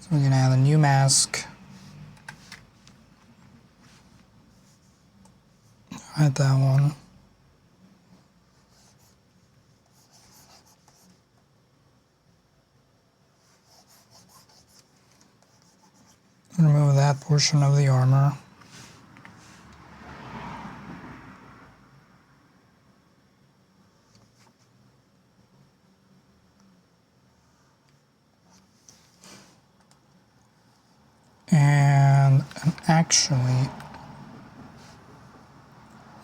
we're gonna add a new mask. Add that one. portion of the armor. And I'm actually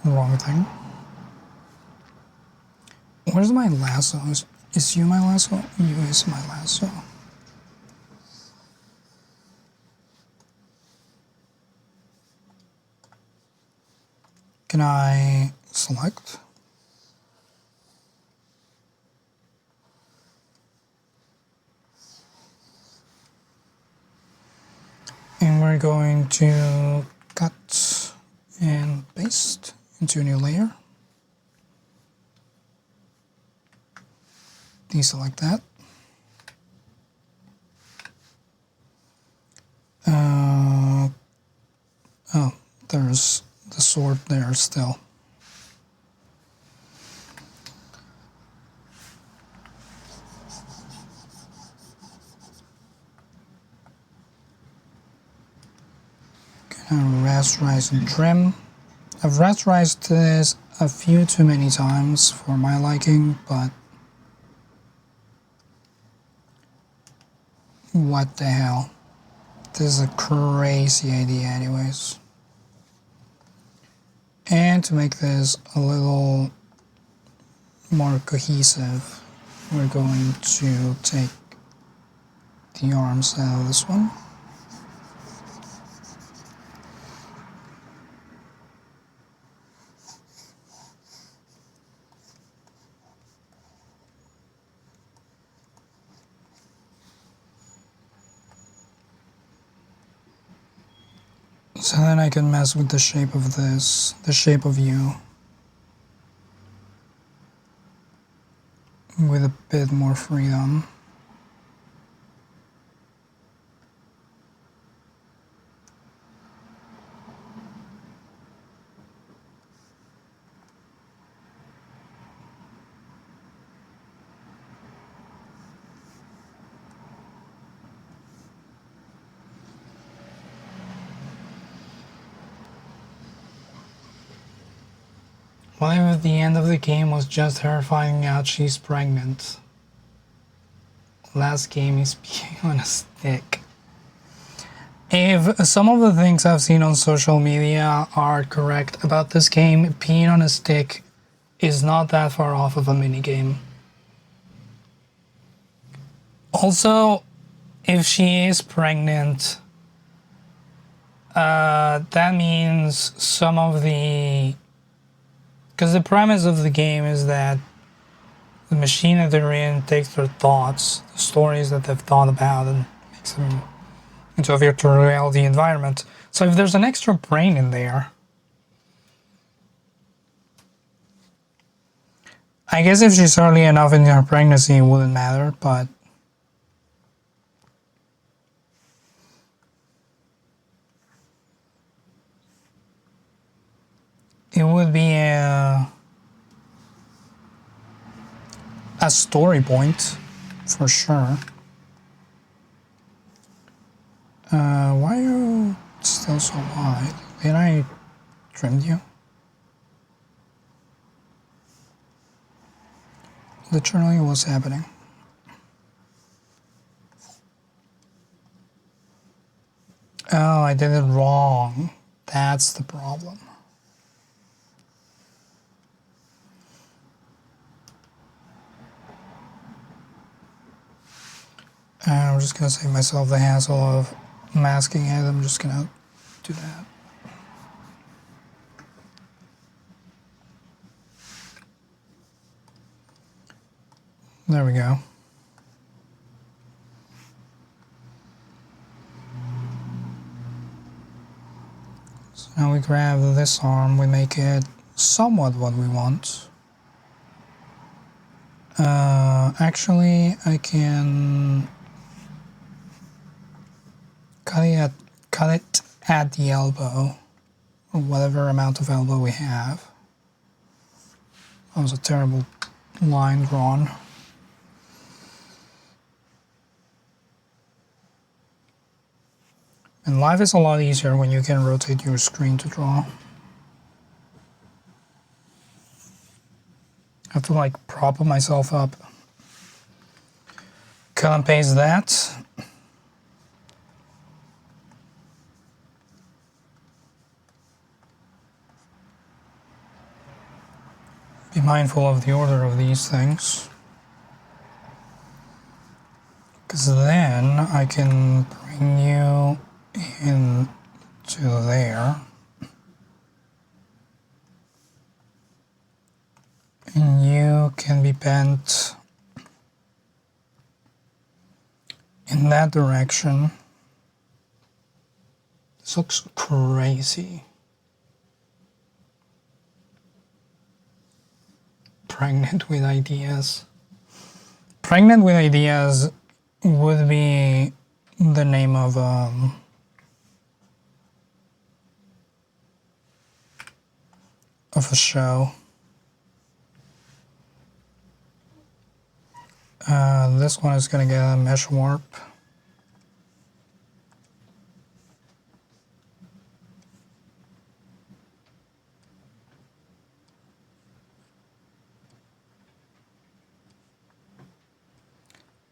wrong thing. Where's my lasso? Is you my lasso? You is my lasso. Can I select? And we're going to cut and paste into a new layer. Deselect that. Oh, there's the sword there still. Gonna rasterize and trim. I've rasterized this a few too many times for my liking, but what the hell? This is a crazy idea anyways. And to make this a little more cohesive, we're going to take the arms out of this one. So then I can mess with the shape of this, the shape of you, with a bit more freedom. What if the end of the game was just her finding out she's pregnant? Last game is peeing on a stick. If some of the things I've seen on social media are correct about this game, peeing on a stick is not that far off of a minigame. Also, if she is pregnant, that means some of the... Because the premise of the game is that the machine that they're in takes their thoughts, the stories that they've thought about, and makes them into a virtual reality environment. So if there's an extra brain in there, I guess if she's early enough in her pregnancy, it wouldn't matter, but it would be a story point for sure. Why are you still so wide? Did I trim you? Literally, what's happening? Oh, I did it wrong. That's the problem. I'm just gonna save myself the hassle of masking it. I'm just gonna do that. There we go. So now we grab this arm, we make it somewhat what we want. Actually, I can cut it at the elbow, or whatever amount of elbow we have. That was a terrible line drawn. And life is a lot easier when you can rotate your screen to draw. I have to like prop myself up. Cut and paste that. Be mindful of the order of these things. Because then I can bring you into there. And you can be bent in that direction. This looks crazy. Pregnant with ideas. Pregnant with ideas would be the name of a show. This one is gonna get a mesh warp.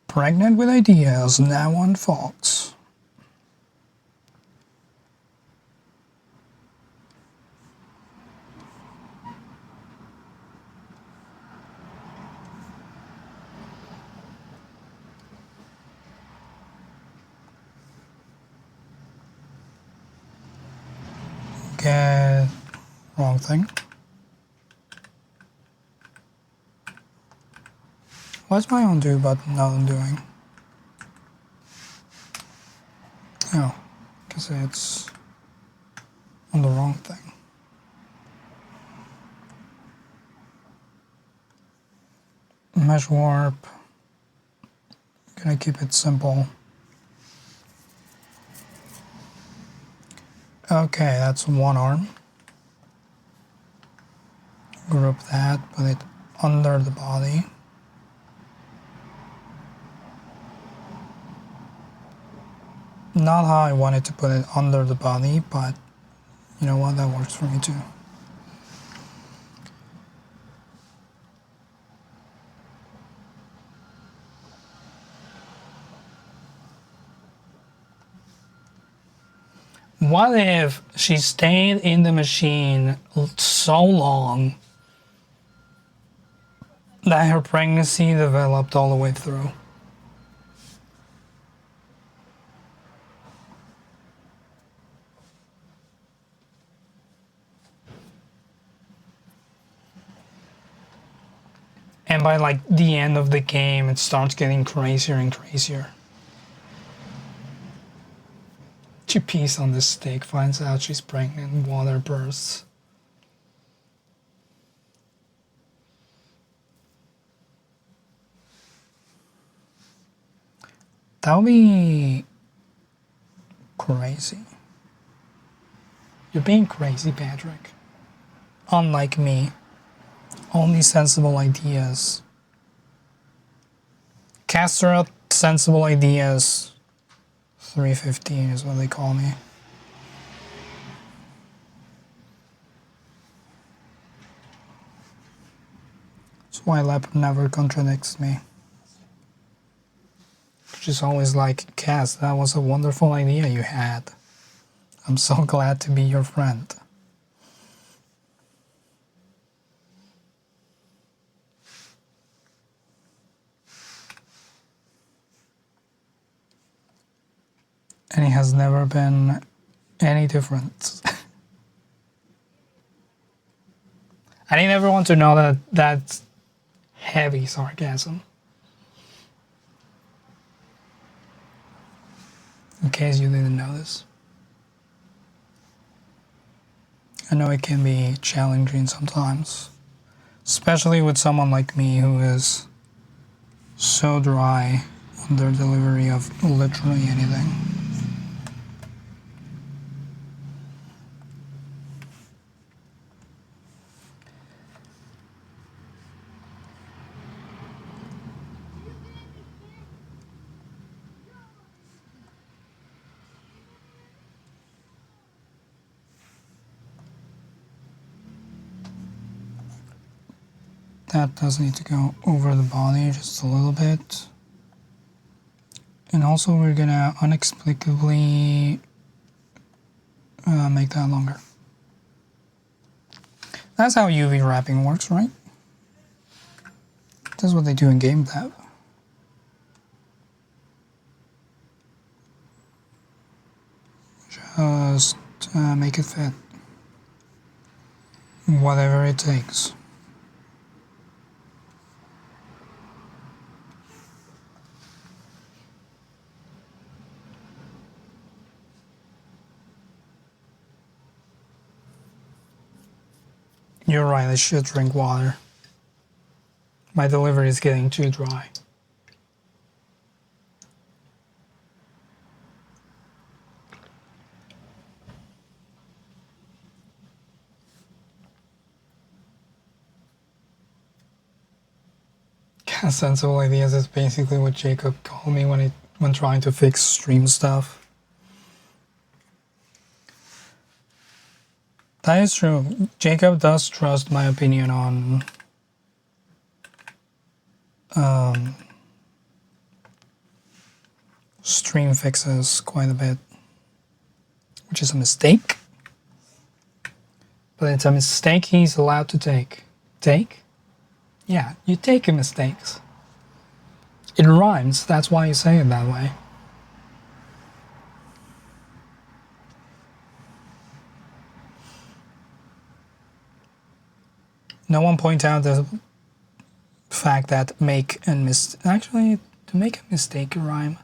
Pregnant with ideas, now on Fox. Okay, wrong thing. What's my undo button not undoing? Oh, because it's on the wrong thing. Mesh warp. Gonna keep it simple. Okay, that's one arm. Group that, put it under the body. Not how I wanted to put it under the body, but you know what, that works for me too. What if she stayed in the machine so long that her pregnancy developed all the way through? And by like the end of the game, it starts getting crazier and crazier. She pees on the stick, finds out she's pregnant, water bursts. That would be crazy. You're being crazy, Patrick. Unlike me. Only sensible ideas. Khaztaroth, sensible ideas. 315 is what they call me. That's why Lep never contradicts me. She's always like, Khaz, that was a wonderful idea you had. I'm so glad to be your friend. And it has never been any different. I need everyone to know that that's heavy sarcasm. In case you didn't know this. I know it can be challenging sometimes. Especially with someone like me who is so dry on their delivery of literally anything. that does need to go over the body just a little bit. And also we're gonna inexplicably make that longer. That's how UV wrapping works, right? That's what they do in game dev. Just make it fit. Whatever it takes. You're right, I should drink water. My delivery is getting too dry. Sensible ideas is basically what Jacob called me when trying to fix stream stuff. That is true. Jacob does trust my opinion on stream fixes quite a bit, which is a mistake. But it's a mistake he's allowed to take. Take? Yeah, you take mistakes. It rhymes, that's why you say it that way. No one point out the fact that actually, to make a mistake rhyme,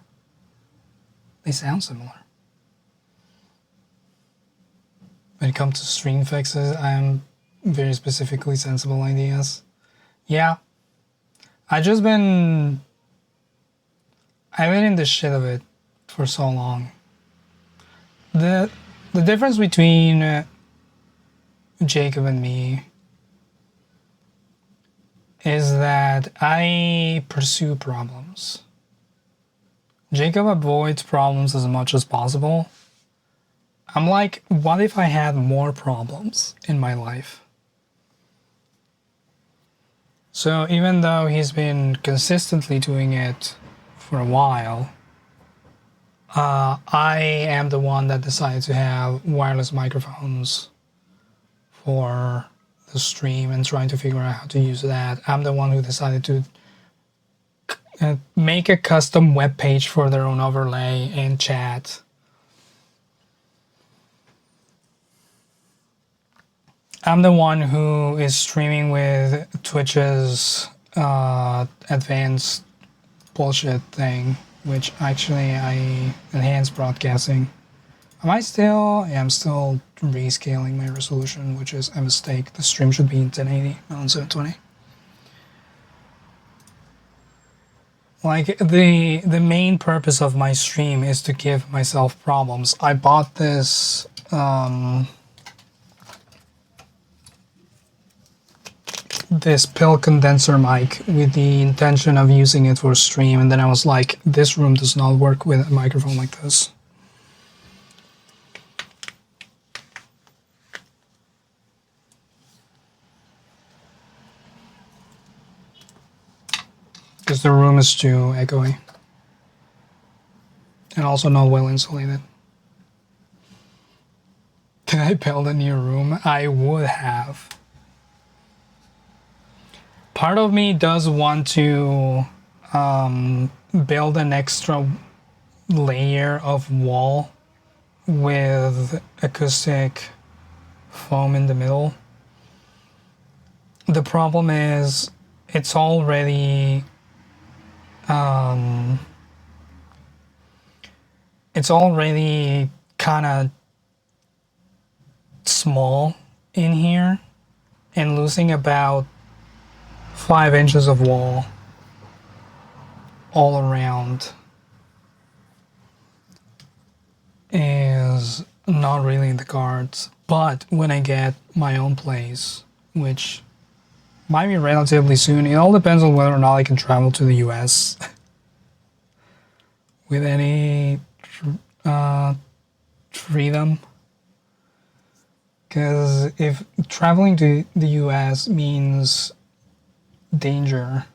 they sound similar. When it comes to stream fixes, I am very specifically sensible ideas. Yeah, I've been in the shit of it for so long. The difference between Jacob and me is that I pursue problems. Jacob avoids problems as much as possible. I'm like, what if I had more problems in my life? So even though he's been consistently doing it for a while, I am the one that decided to have wireless microphones for the stream and trying to figure out how to use that. I'm the one who decided to make a custom web page for their own overlay and chat. I'm the one who is streaming with Twitch's advanced bullshit thing, which actually I enhance broadcasting. I'm still rescaling my resolution, which is a mistake. The stream should be in 1080, not on 720. Like, the main purpose of my stream is to give myself problems. I bought this this pill condenser mic with the intention of using it for stream, and then I was like, this room does not work with a microphone like this. Because the room is too echoey. And also not well insulated. Did I build a new room? I would have. Part of me does want to build an extra layer of wall with acoustic foam in the middle. The problem is it's already kind of small in here, and losing about 5 inches of wall all around is not really in the cards. But when I get my own place, which might be relatively soon, it all depends on whether or not I can travel to the US with any freedom. Because if traveling to the US means danger.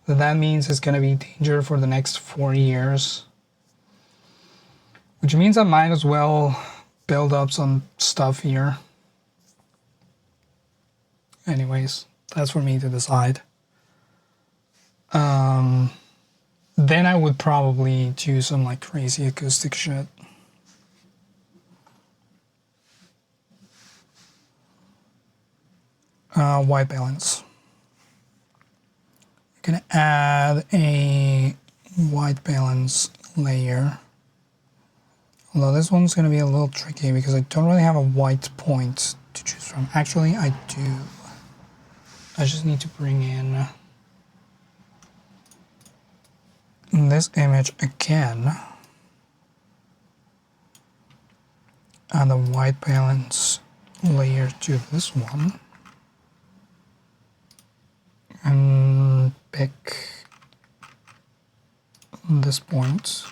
So that means it's going to be danger for the next 4 years. Which means I might as well build up some stuff here. Anyways, that's for me to decide. Then I would probably do some like crazy acoustic shit. White balance. I'm gonna add a white balance layer. Although this one's gonna be a little tricky because I don't really have a white point to choose from. Actually, I do. I just need to bring in this image again. Add the white balance layer to this one. And pick this point.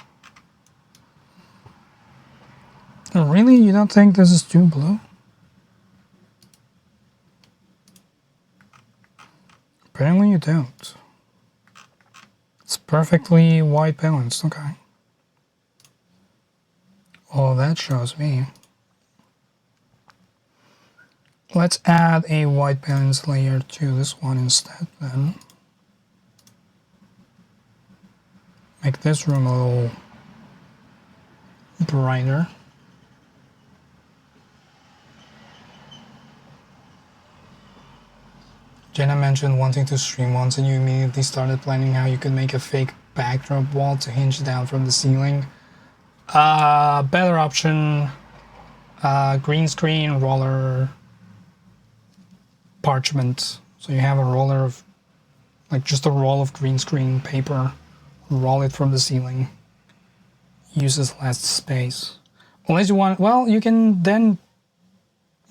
Really? You don't think this is too blue? Apparently you don't. It's perfectly white balanced, okay. Oh, that shows me. Let's add a white balance layer to this one instead then. Make this room a little brighter. Jenna mentioned wanting to stream once and you immediately started planning how you could make a fake backdrop wall to hinge down from the ceiling. Better option, green screen, roller, parchment. So you have a roller of, like just a roll of green screen paper, roll it from the ceiling. Uses less space. Unless you want, well, you can then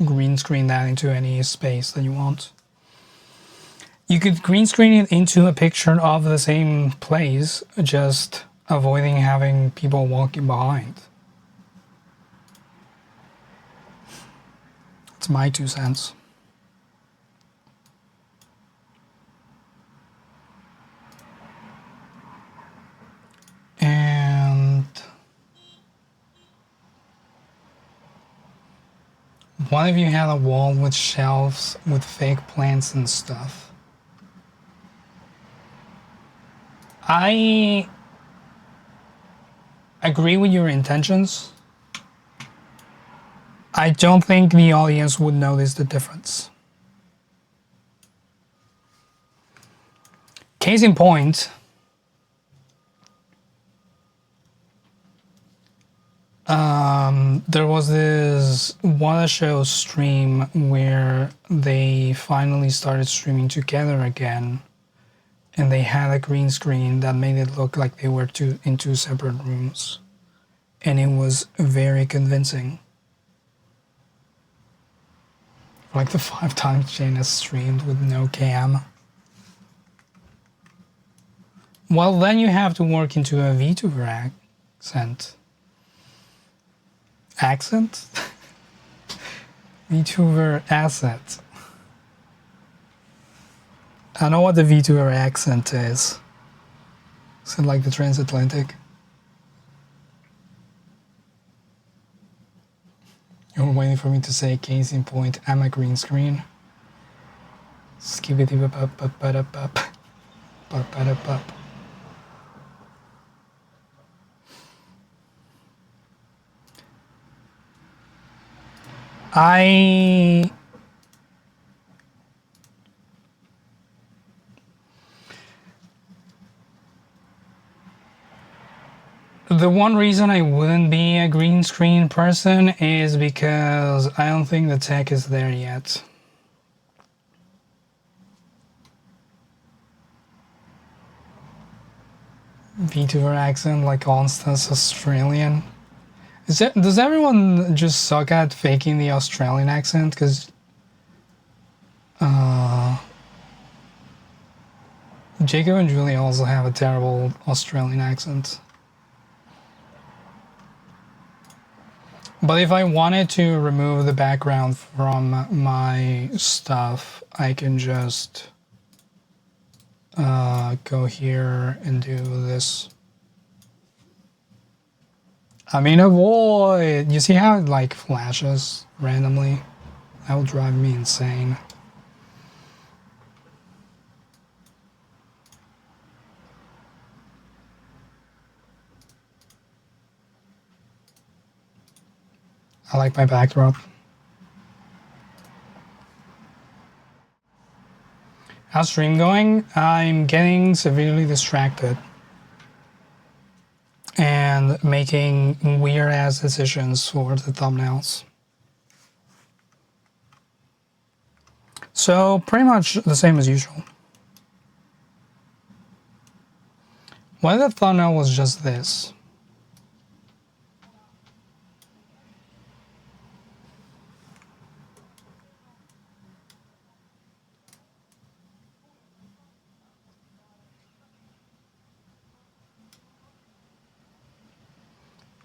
green screen that into any space that you want. You could green screen it into a picture of the same place, just avoiding having people walking behind. That's my 2 cents. And what if you had a wall with shelves with fake plants and stuff? I agree with your intentions. I don't think the audience would notice the difference. Case in point, there was this Wanna Show stream where they finally started streaming together again, and they had a green screen that made it look like they were in two separate rooms, and it was very convincing. Like the 5 times Jane has streamed with no cam. Well, then you have to work into a VTuber accent. Accent? VTuber asset. I know what the VTuber accent is. Is it like the transatlantic? You were waiting for me to say case in point, I'm a green screen. Skibbity bop bop bop bop bop bop bop. The one reason I wouldn't be a green screen person is because I don't think the tech is there yet. VTuber accent like Constance Australian. Does everyone just suck at faking the Australian accent? Because Jacob and Julie also have a terrible Australian accent. But if I wanted to remove the background from my stuff, I can just go here and do this. I mean, avoid. You see how it like flashes randomly? That will drive me insane. I like my backdrop. How's stream going? I'm getting severely distracted and making weird ass decisions for the thumbnails. So pretty much the same as usual. What if the thumbnail was just this?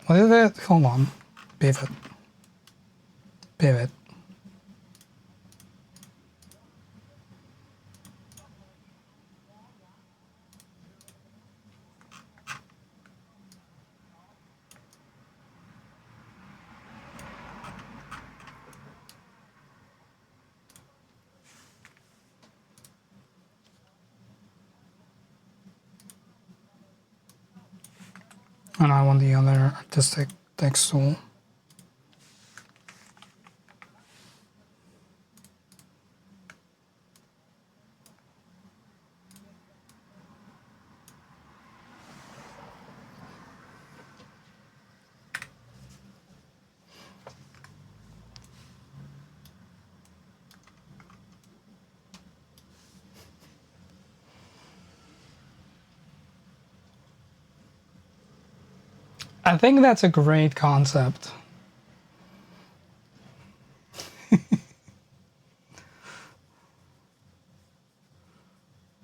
What is it? Hold on. Pivot. Pivot. And I want the other artistic text tool. I think that's a great concept.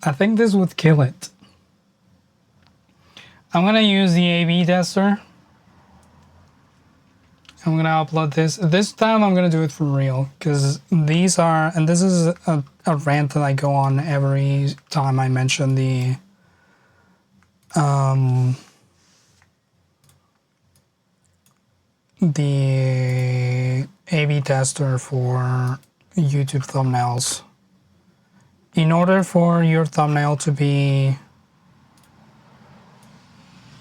I think this would kill it. I'm gonna use the A/B tester. I'm gonna upload this. This time I'm gonna do it for real, because these are, and this is a rant that I go on every time I mention the A/B tester for YouTube thumbnails. In order for your thumbnail to be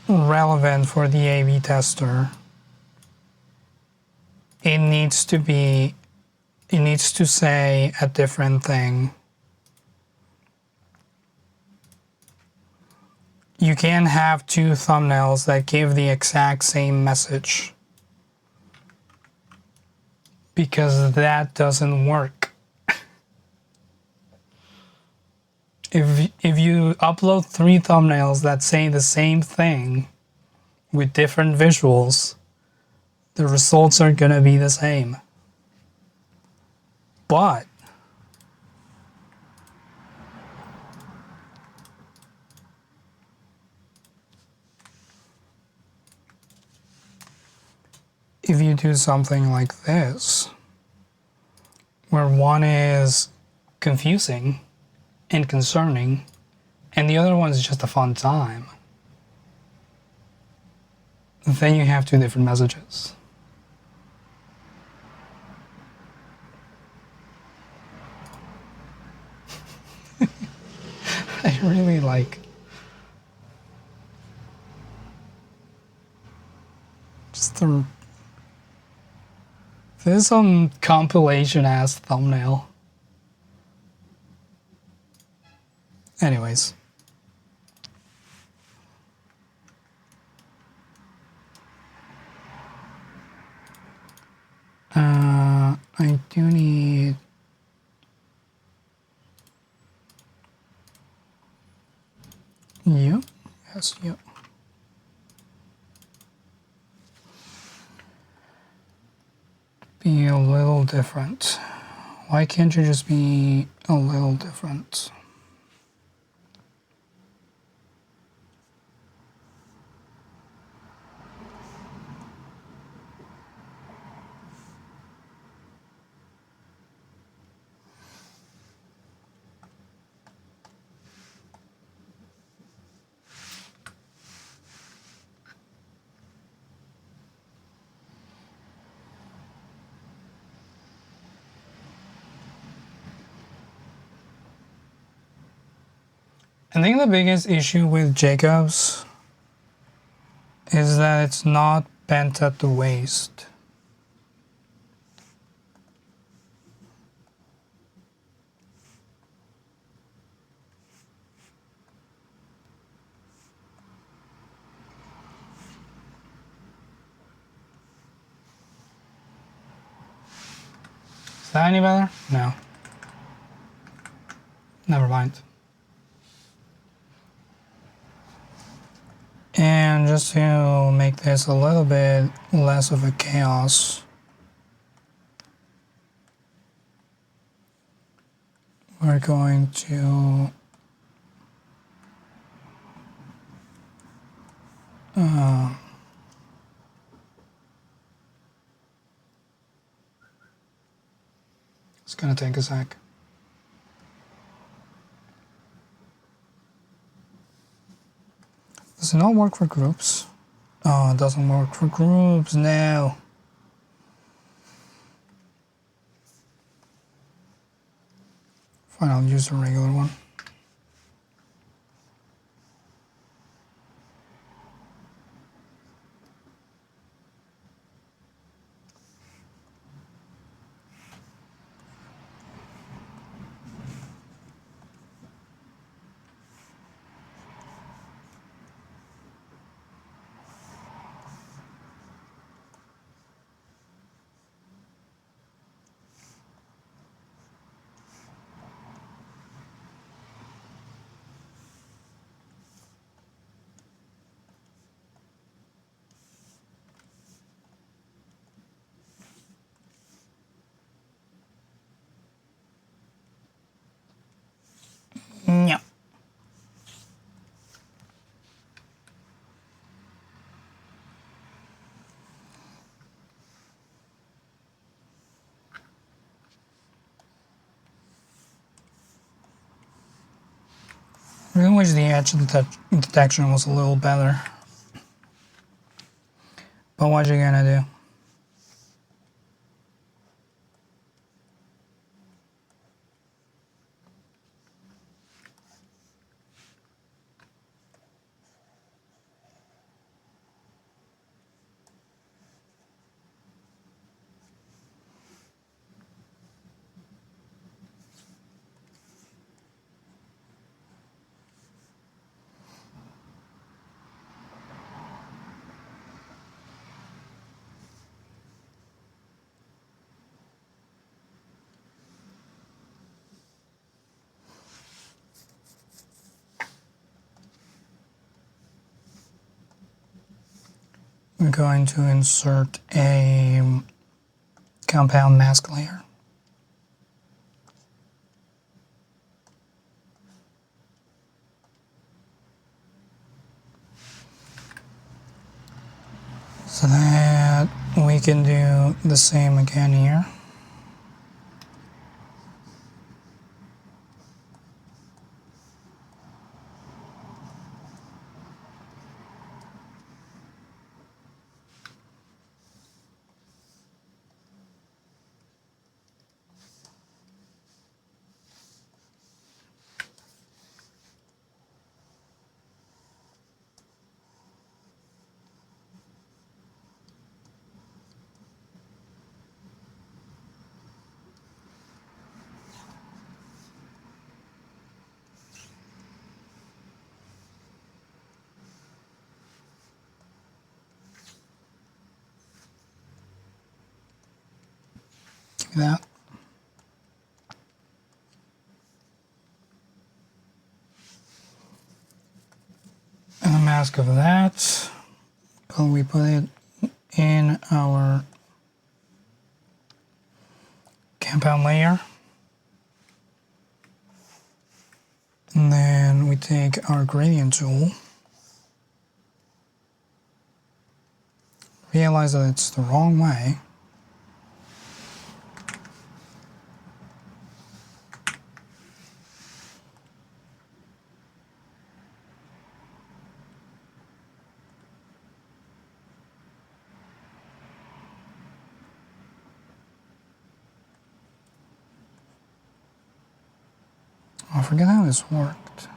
relevant for the A/B tester, it needs to say a different thing. You can't have two thumbnails that give the exact same message, because that doesn't work. If you upload 3 thumbnails that say the same thing with different visuals, the results are gonna be the same. But if you do something like this, where one is confusing and concerning, and the other one is just a fun time, then you have 2 different messages. I really like just the, this is some compilation ass thumbnail. Anyways. I do need you. Yes, you. Be a little different. Why can't you just be a little different? I think the biggest issue with Jacobs is that it's not bent at the waist. Is that any better? No. Never mind. And just to make this a little bit less of a chaos, we're going to it's gonna take a sec. Does it not work for groups? Oh, it doesn't work for groups now. Fine, I'll use a regular one. No. I really wish the edge detection was a little better. But what you gonna do? We're going to insert a compound mask layer. So that we can do the same again here. That. And a mask of that. But we put it in our compound layer. And then we take our gradient tool. Realize that it's the wrong way. I forget how this worked.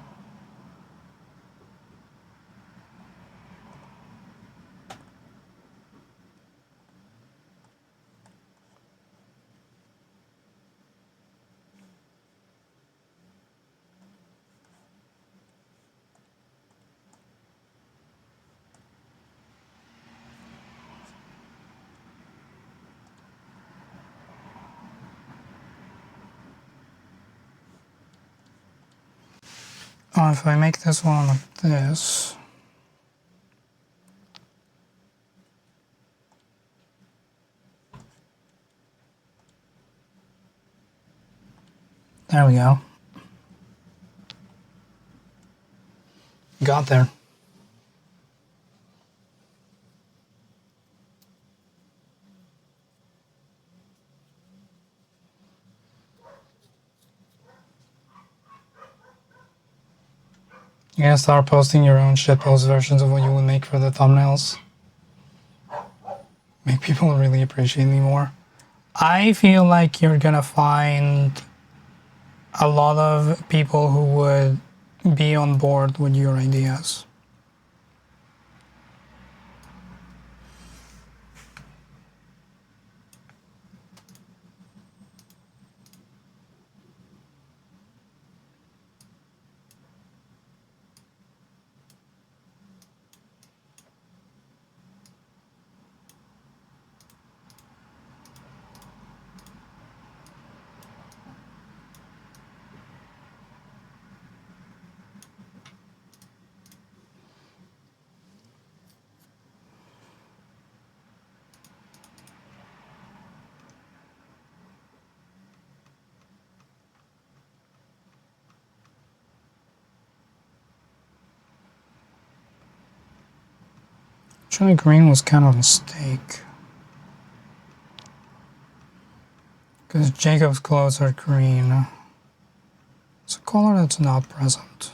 Oh, if I make this one like this. There we go. Got there. You gotta start posting your own shitpost versions of what you would make for the thumbnails. Make people really appreciate me more. I feel like you're gonna find a lot of people who would be on board with your ideas. Actually, green was kind of a mistake. Because Jacob's clothes are green. It's a color that's not present.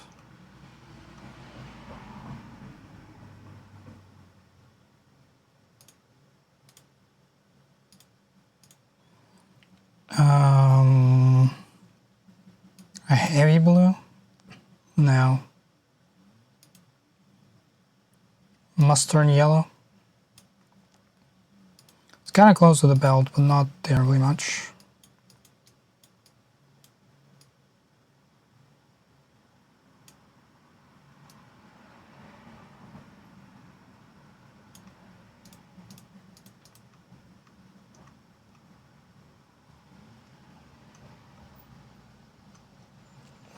A heavy blue? No. Mustard yellow? It's kind of close to the belt, but not terribly much.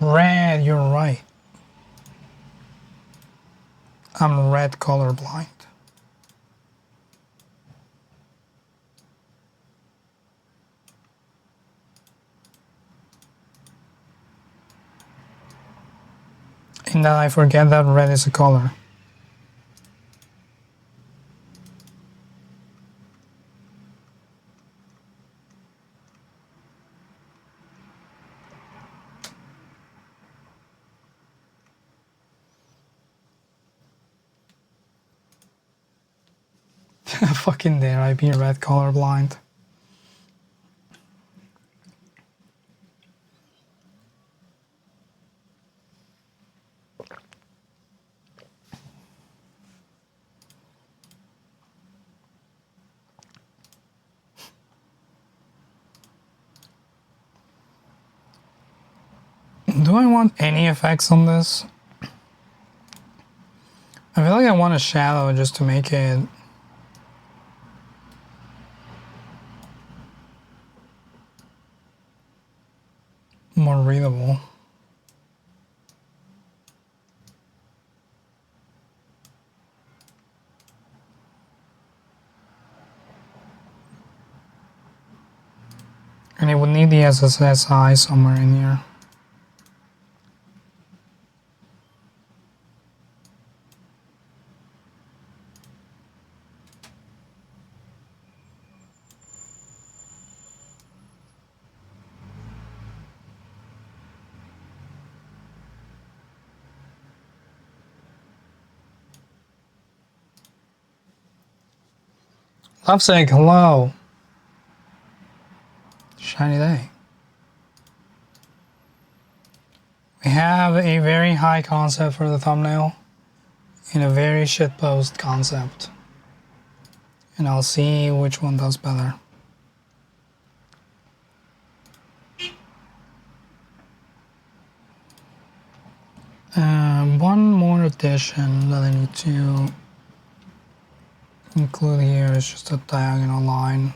Red, you're right. I'm red colorblind. And then I forget that red is a color. Fucking dare I be red colorblind. Do I want any effects on this? I feel like I want a shadow just to make it more readable. And it would need the SSSI somewhere in here. Lovesick, hello. Shiny day. We have a very high concept for the thumbnail and a very shitpost concept. And I'll see which one does better. One more addition that I need to include here is just a diagonal line.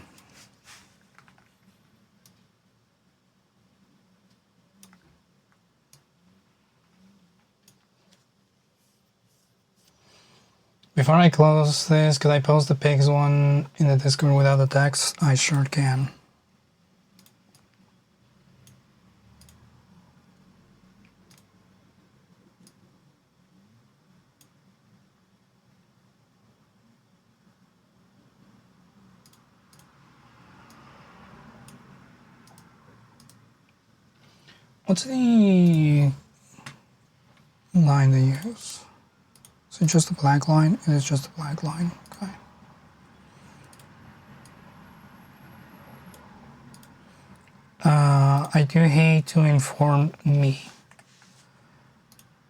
Before I close this, could I post the pigs one in the Discord without the text? I sure can. What's the line they use? Is it just a black line? It is just a black line. Okay. I do hate to inform me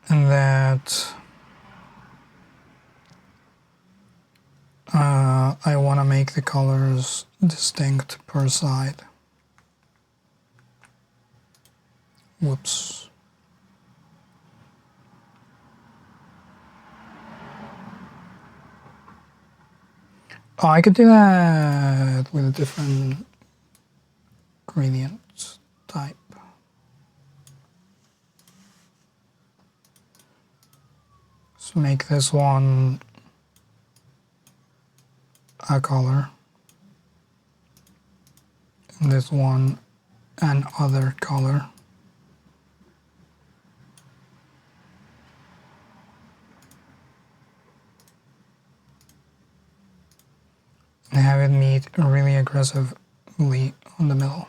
that I want to make the colors distinct per side. Whoops. Oh, I could do that with a different gradient type. So make this one a color, and this one an other color. And have it meet really aggressively on the middle.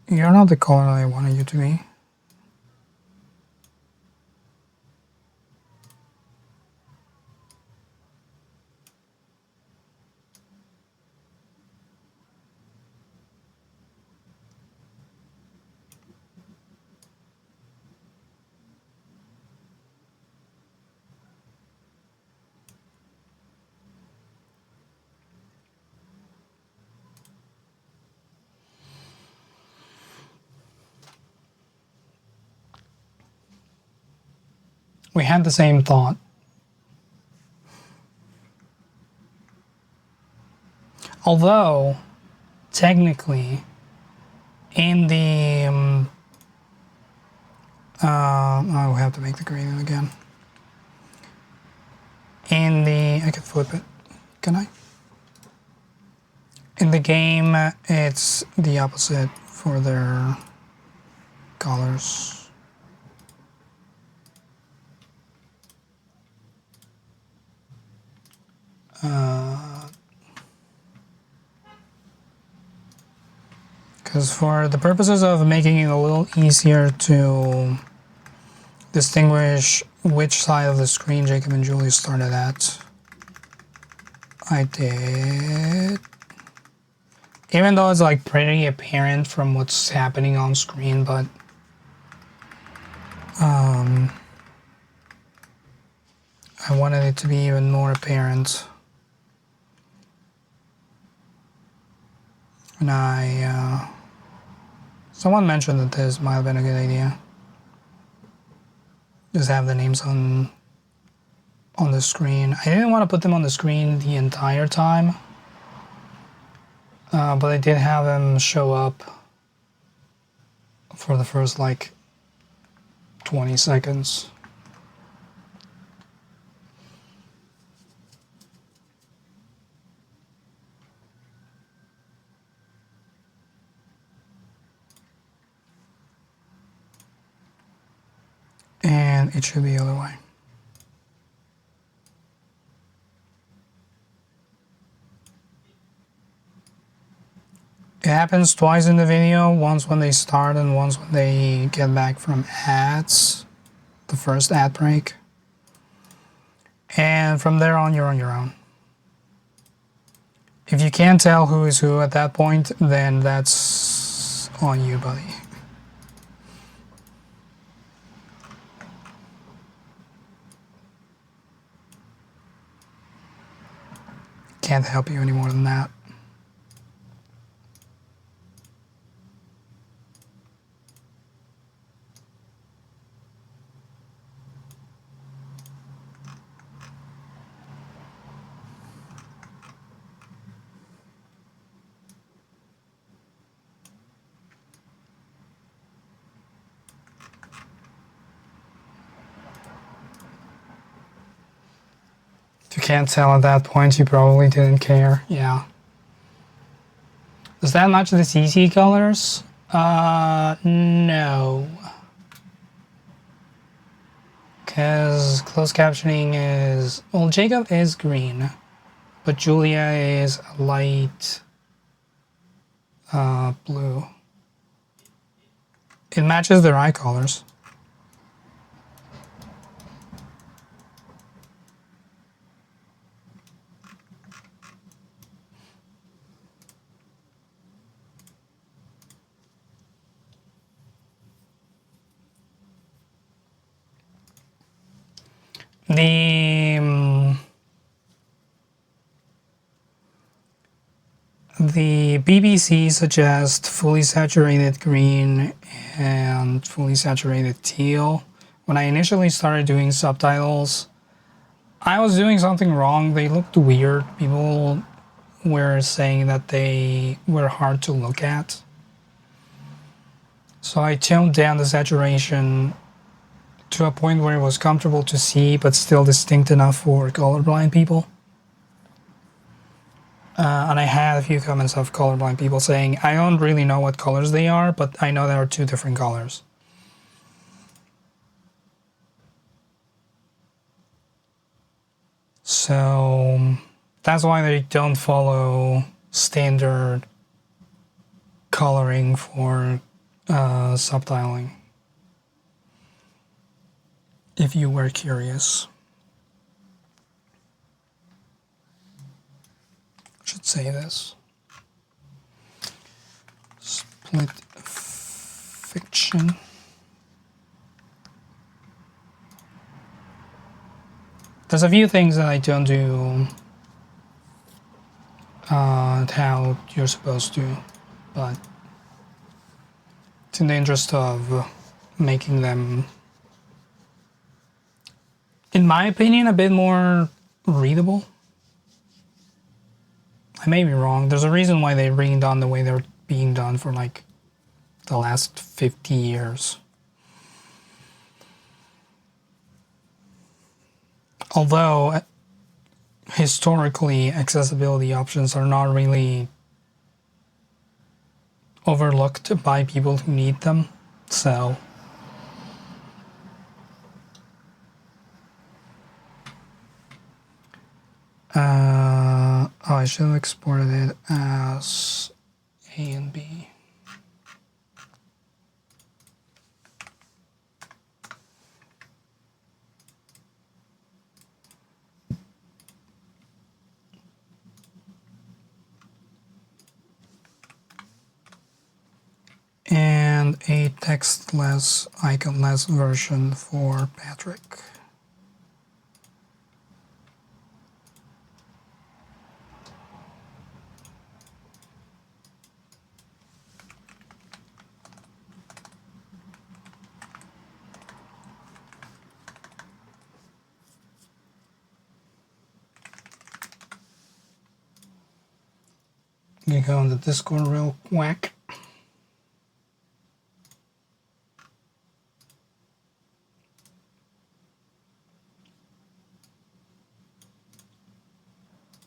You're not the color I wanted you to be. We had the same thought. Although, technically, in the... I will have to make the gradient again. In the... I can flip it. Can I? In the game, it's the opposite for their colors. Because for the purposes of making it a little easier to distinguish which side of the screen Jacob and Julie started at, I did, even though it's like pretty apparent from what's happening on screen, but I wanted it to be even more apparent. And someone mentioned that this might have been a good idea. Just have the names on the screen. I didn't want to put them on the screen the entire time, but I did have them show up for the first like 20 seconds. And it should be the other way. It happens twice in the video, once when they start and once when they get back from ads, the first ad break. And from there on, you're on your own. If you can't tell who is who at that point, then that's on you, buddy. Can't help you any more than that. can't tell at that point, you probably didn't care. Yeah. Does that match the CC colors? No. Because closed captioning is... Well, Jacob is green, but Julia is light blue. It matches their eye colors. The BBC suggests fully saturated green and fully saturated teal. When I initially started doing subtitles, I was doing something wrong. They looked weird. People were saying that they were hard to look at. So I toned down the saturation to a point where it was comfortable to see, but still distinct enough for colorblind people. And I had a few comments of colorblind people saying, I don't really know what colors they are, but I know there are two different colors. So that's why they don't follow standard coloring for subtitling, if you were curious. Should say this. Split fiction. There's a few things that I don't do how you're supposed to, but it's in the interest of making them, in my opinion, a bit more readable. I may be wrong. There's a reason why they're being done the way they're being done for like the last 50 years. Although historically accessibility options are not really overlooked by people who need them, so I should have exported it as A and B. And a textless, iconless version for Patrick. I'm gonna go on the Discord real quick.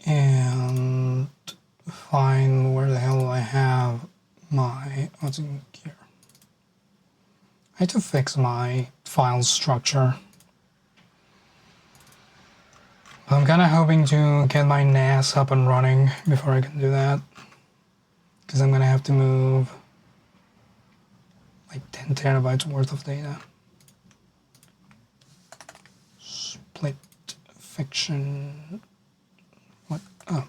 And find where the hell I have my, what's in here? I had to fix my file structure. I'm kind of hoping to get my NAS up and running before I can do that, because I'm gonna have to move like 10 terabytes worth of data. Split fiction. What? Oh.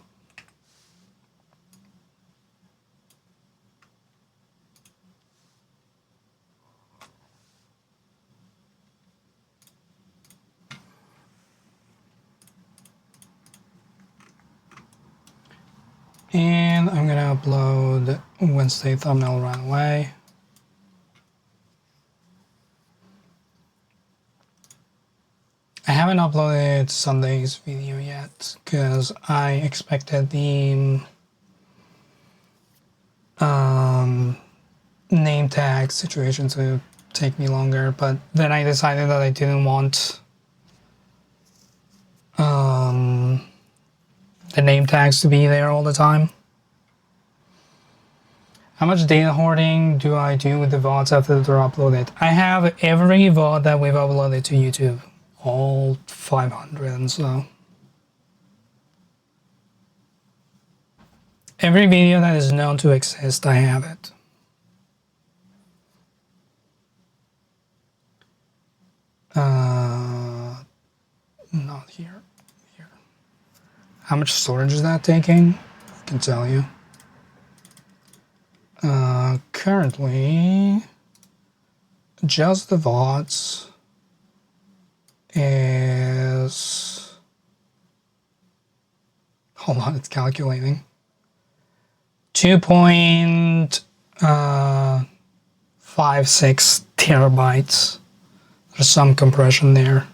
And I'm gonna upload Wednesday thumbnail right away. I haven't uploaded Sunday's video yet because I expected the name tag situation to take me longer, but then I decided that I didn't want the name tags to be there all the time. How much data hoarding do I do with the VODs after they're uploaded? I have every VOD that we've uploaded to YouTube, all 500 and so. Every video that is known to exist, I have it. Not here. Here. How much storage is that taking? I can tell you. Currently, just the VODs is... Hold on, it's calculating. 2.56 terabytes. There's some compression there.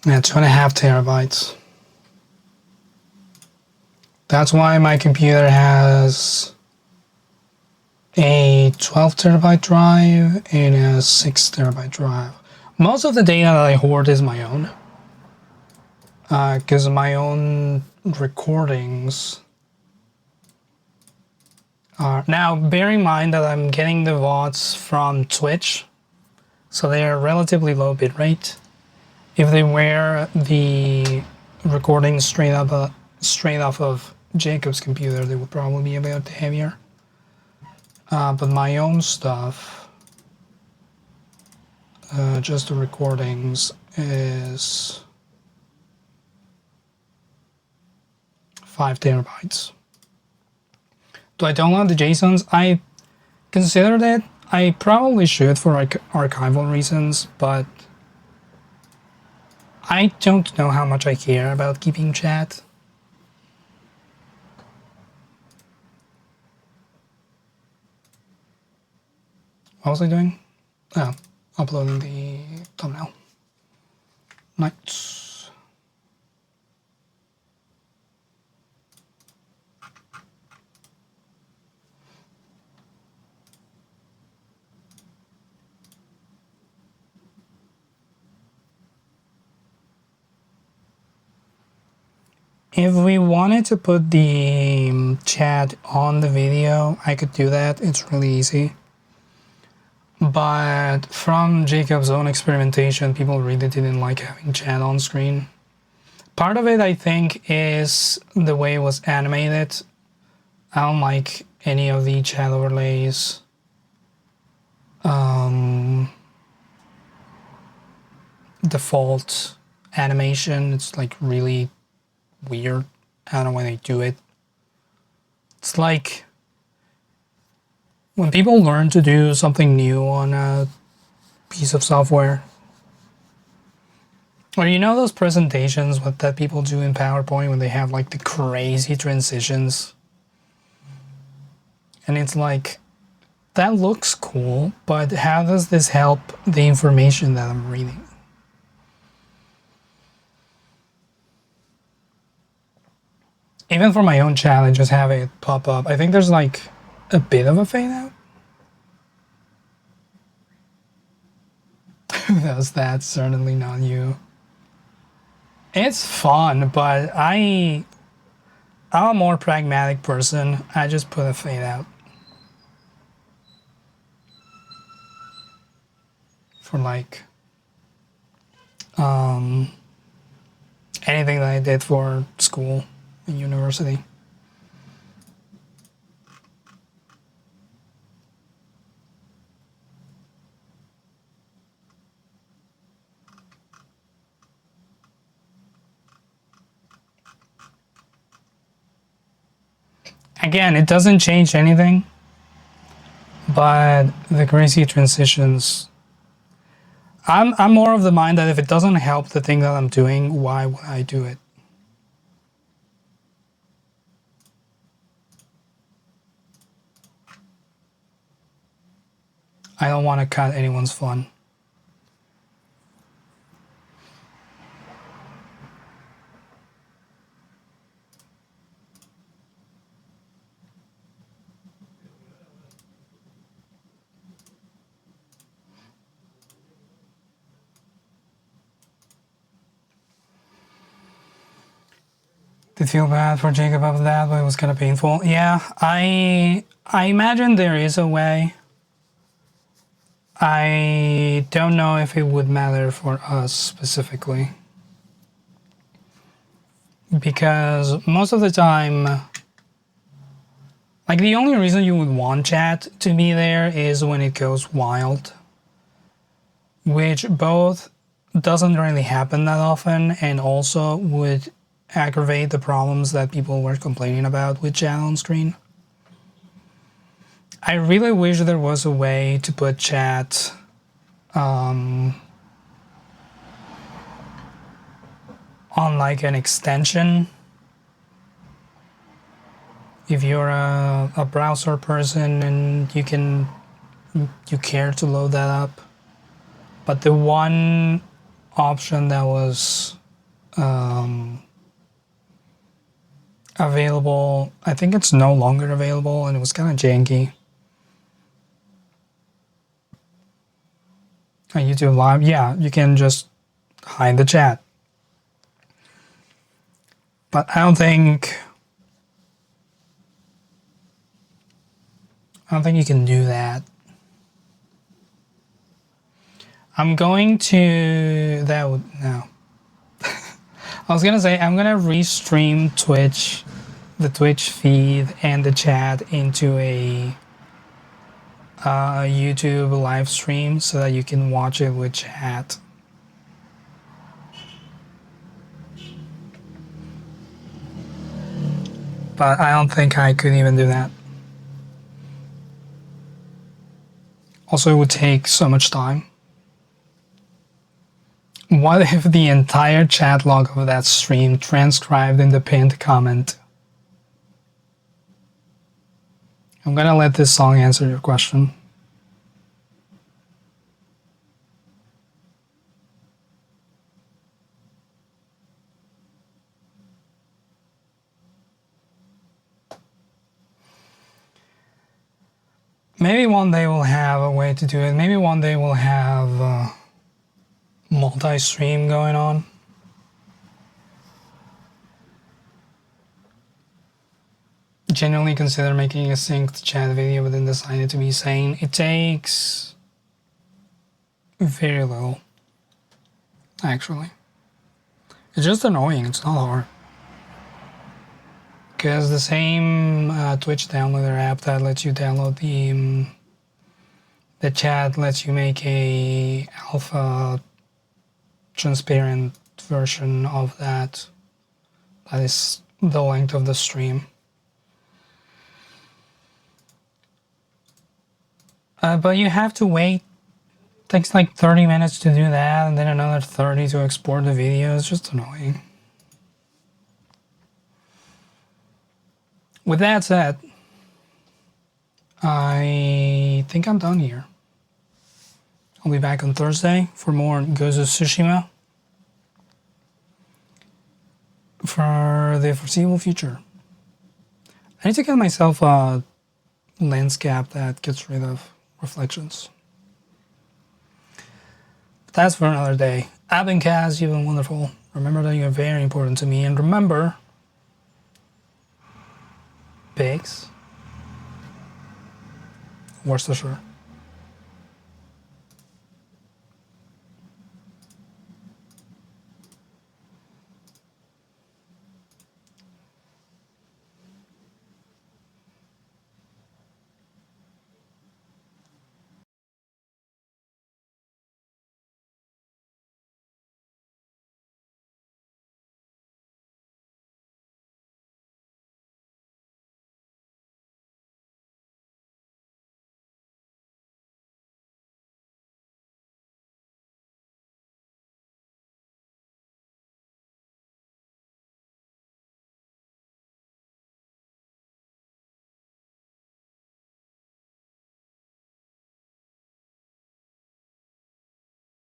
Yeah, 2.5 terabytes. That's why my computer has a 12 terabyte drive and a 6 terabyte drive. Most of the data that I hoard is my own. Because my own recordings are... Now, bear in mind that I'm getting the VODs from Twitch, so they are relatively low bitrate. If they were the recording straight off of Jacob's computer, they would probably be a bit heavier. But my own stuff, just the recordings, is 5 terabytes. Do I download the JSONs? I considered it. I probably should for archival reasons, but I don't know how much I care about keeping chat. What was I doing? Oh, uploading the thumbnail. Nice. If we wanted to put the chat on the video, I could do that. It's really easy. But from Jacob's own experimentation, people really didn't like having chat on screen. Part of it, I think, is the way it was animated. I don't like any of the chat overlays. Default animation, it's like really weird. I don't know why they do it. It's like when people learn to do something new on a piece of software, or you know those presentations that people do in PowerPoint when they have like the crazy transitions, and it's like, that looks cool, but how does this help the information that I'm reading? Even for my own chat, I just have it pop up. I think there's like a bit of a fade out. Who does that? Certainly not you. It's fun, but I'm a more pragmatic person. I just put a fade out. For like anything that I did for school and university. Again, it doesn't change anything, but the crazy transitions, I'm more of the mind that if it doesn't help the thing that I'm doing, why would I do it? I don't want to cut anyone's fun. Did feel bad for Jacob about that, but it was kind of painful. Yeah, I imagine there is a way. I don't know if it would matter for us specifically. Because most of the time, like the only reason you would want chat to be there is when it goes wild. Which both doesn't really happen that often and also would aggravate the problems that people were complaining about with chat on screen. I really wish there was a way to put chat on like an extension. If you're a browser person and you care to load that up. But the one option that was available, I think it's no longer available, and it was kind of janky. On YouTube Live, yeah, you can just hide the chat. But I don't think you can do that. I'm going to no. I was gonna say I'm gonna restream Twitch, the Twitch feed and the chat into a YouTube live stream so that you can watch it with chat. But I don't think I could even do that. Also, it would take so much time. What if the entire chat log of that stream transcribed in the pinned comment? I'm gonna let this song answer your question. Maybe one day we'll have a way to do it. Maybe one day we'll have multi-stream going on. Genuinely consider making a synced chat video but then decided to be sane. It takes very little, actually. It's just annoying, it's not hard. Because the same Twitch downloader app that lets you download the chat lets you make a alpha transparent version of that. That is the length of the stream. But you have to wait. It takes like 30 minutes to do that and then another 30 to export the video. It's just annoying. With that said, I think I'm done here. I'll be back on Thursday for more Ghost of Tsushima for the foreseeable future. I need to get myself a lens cap that gets rid of reflections. But that's for another day. I've been Khaz, you've been wonderful. Remember that you're very important to me, and remember, pigs, Worcestershire.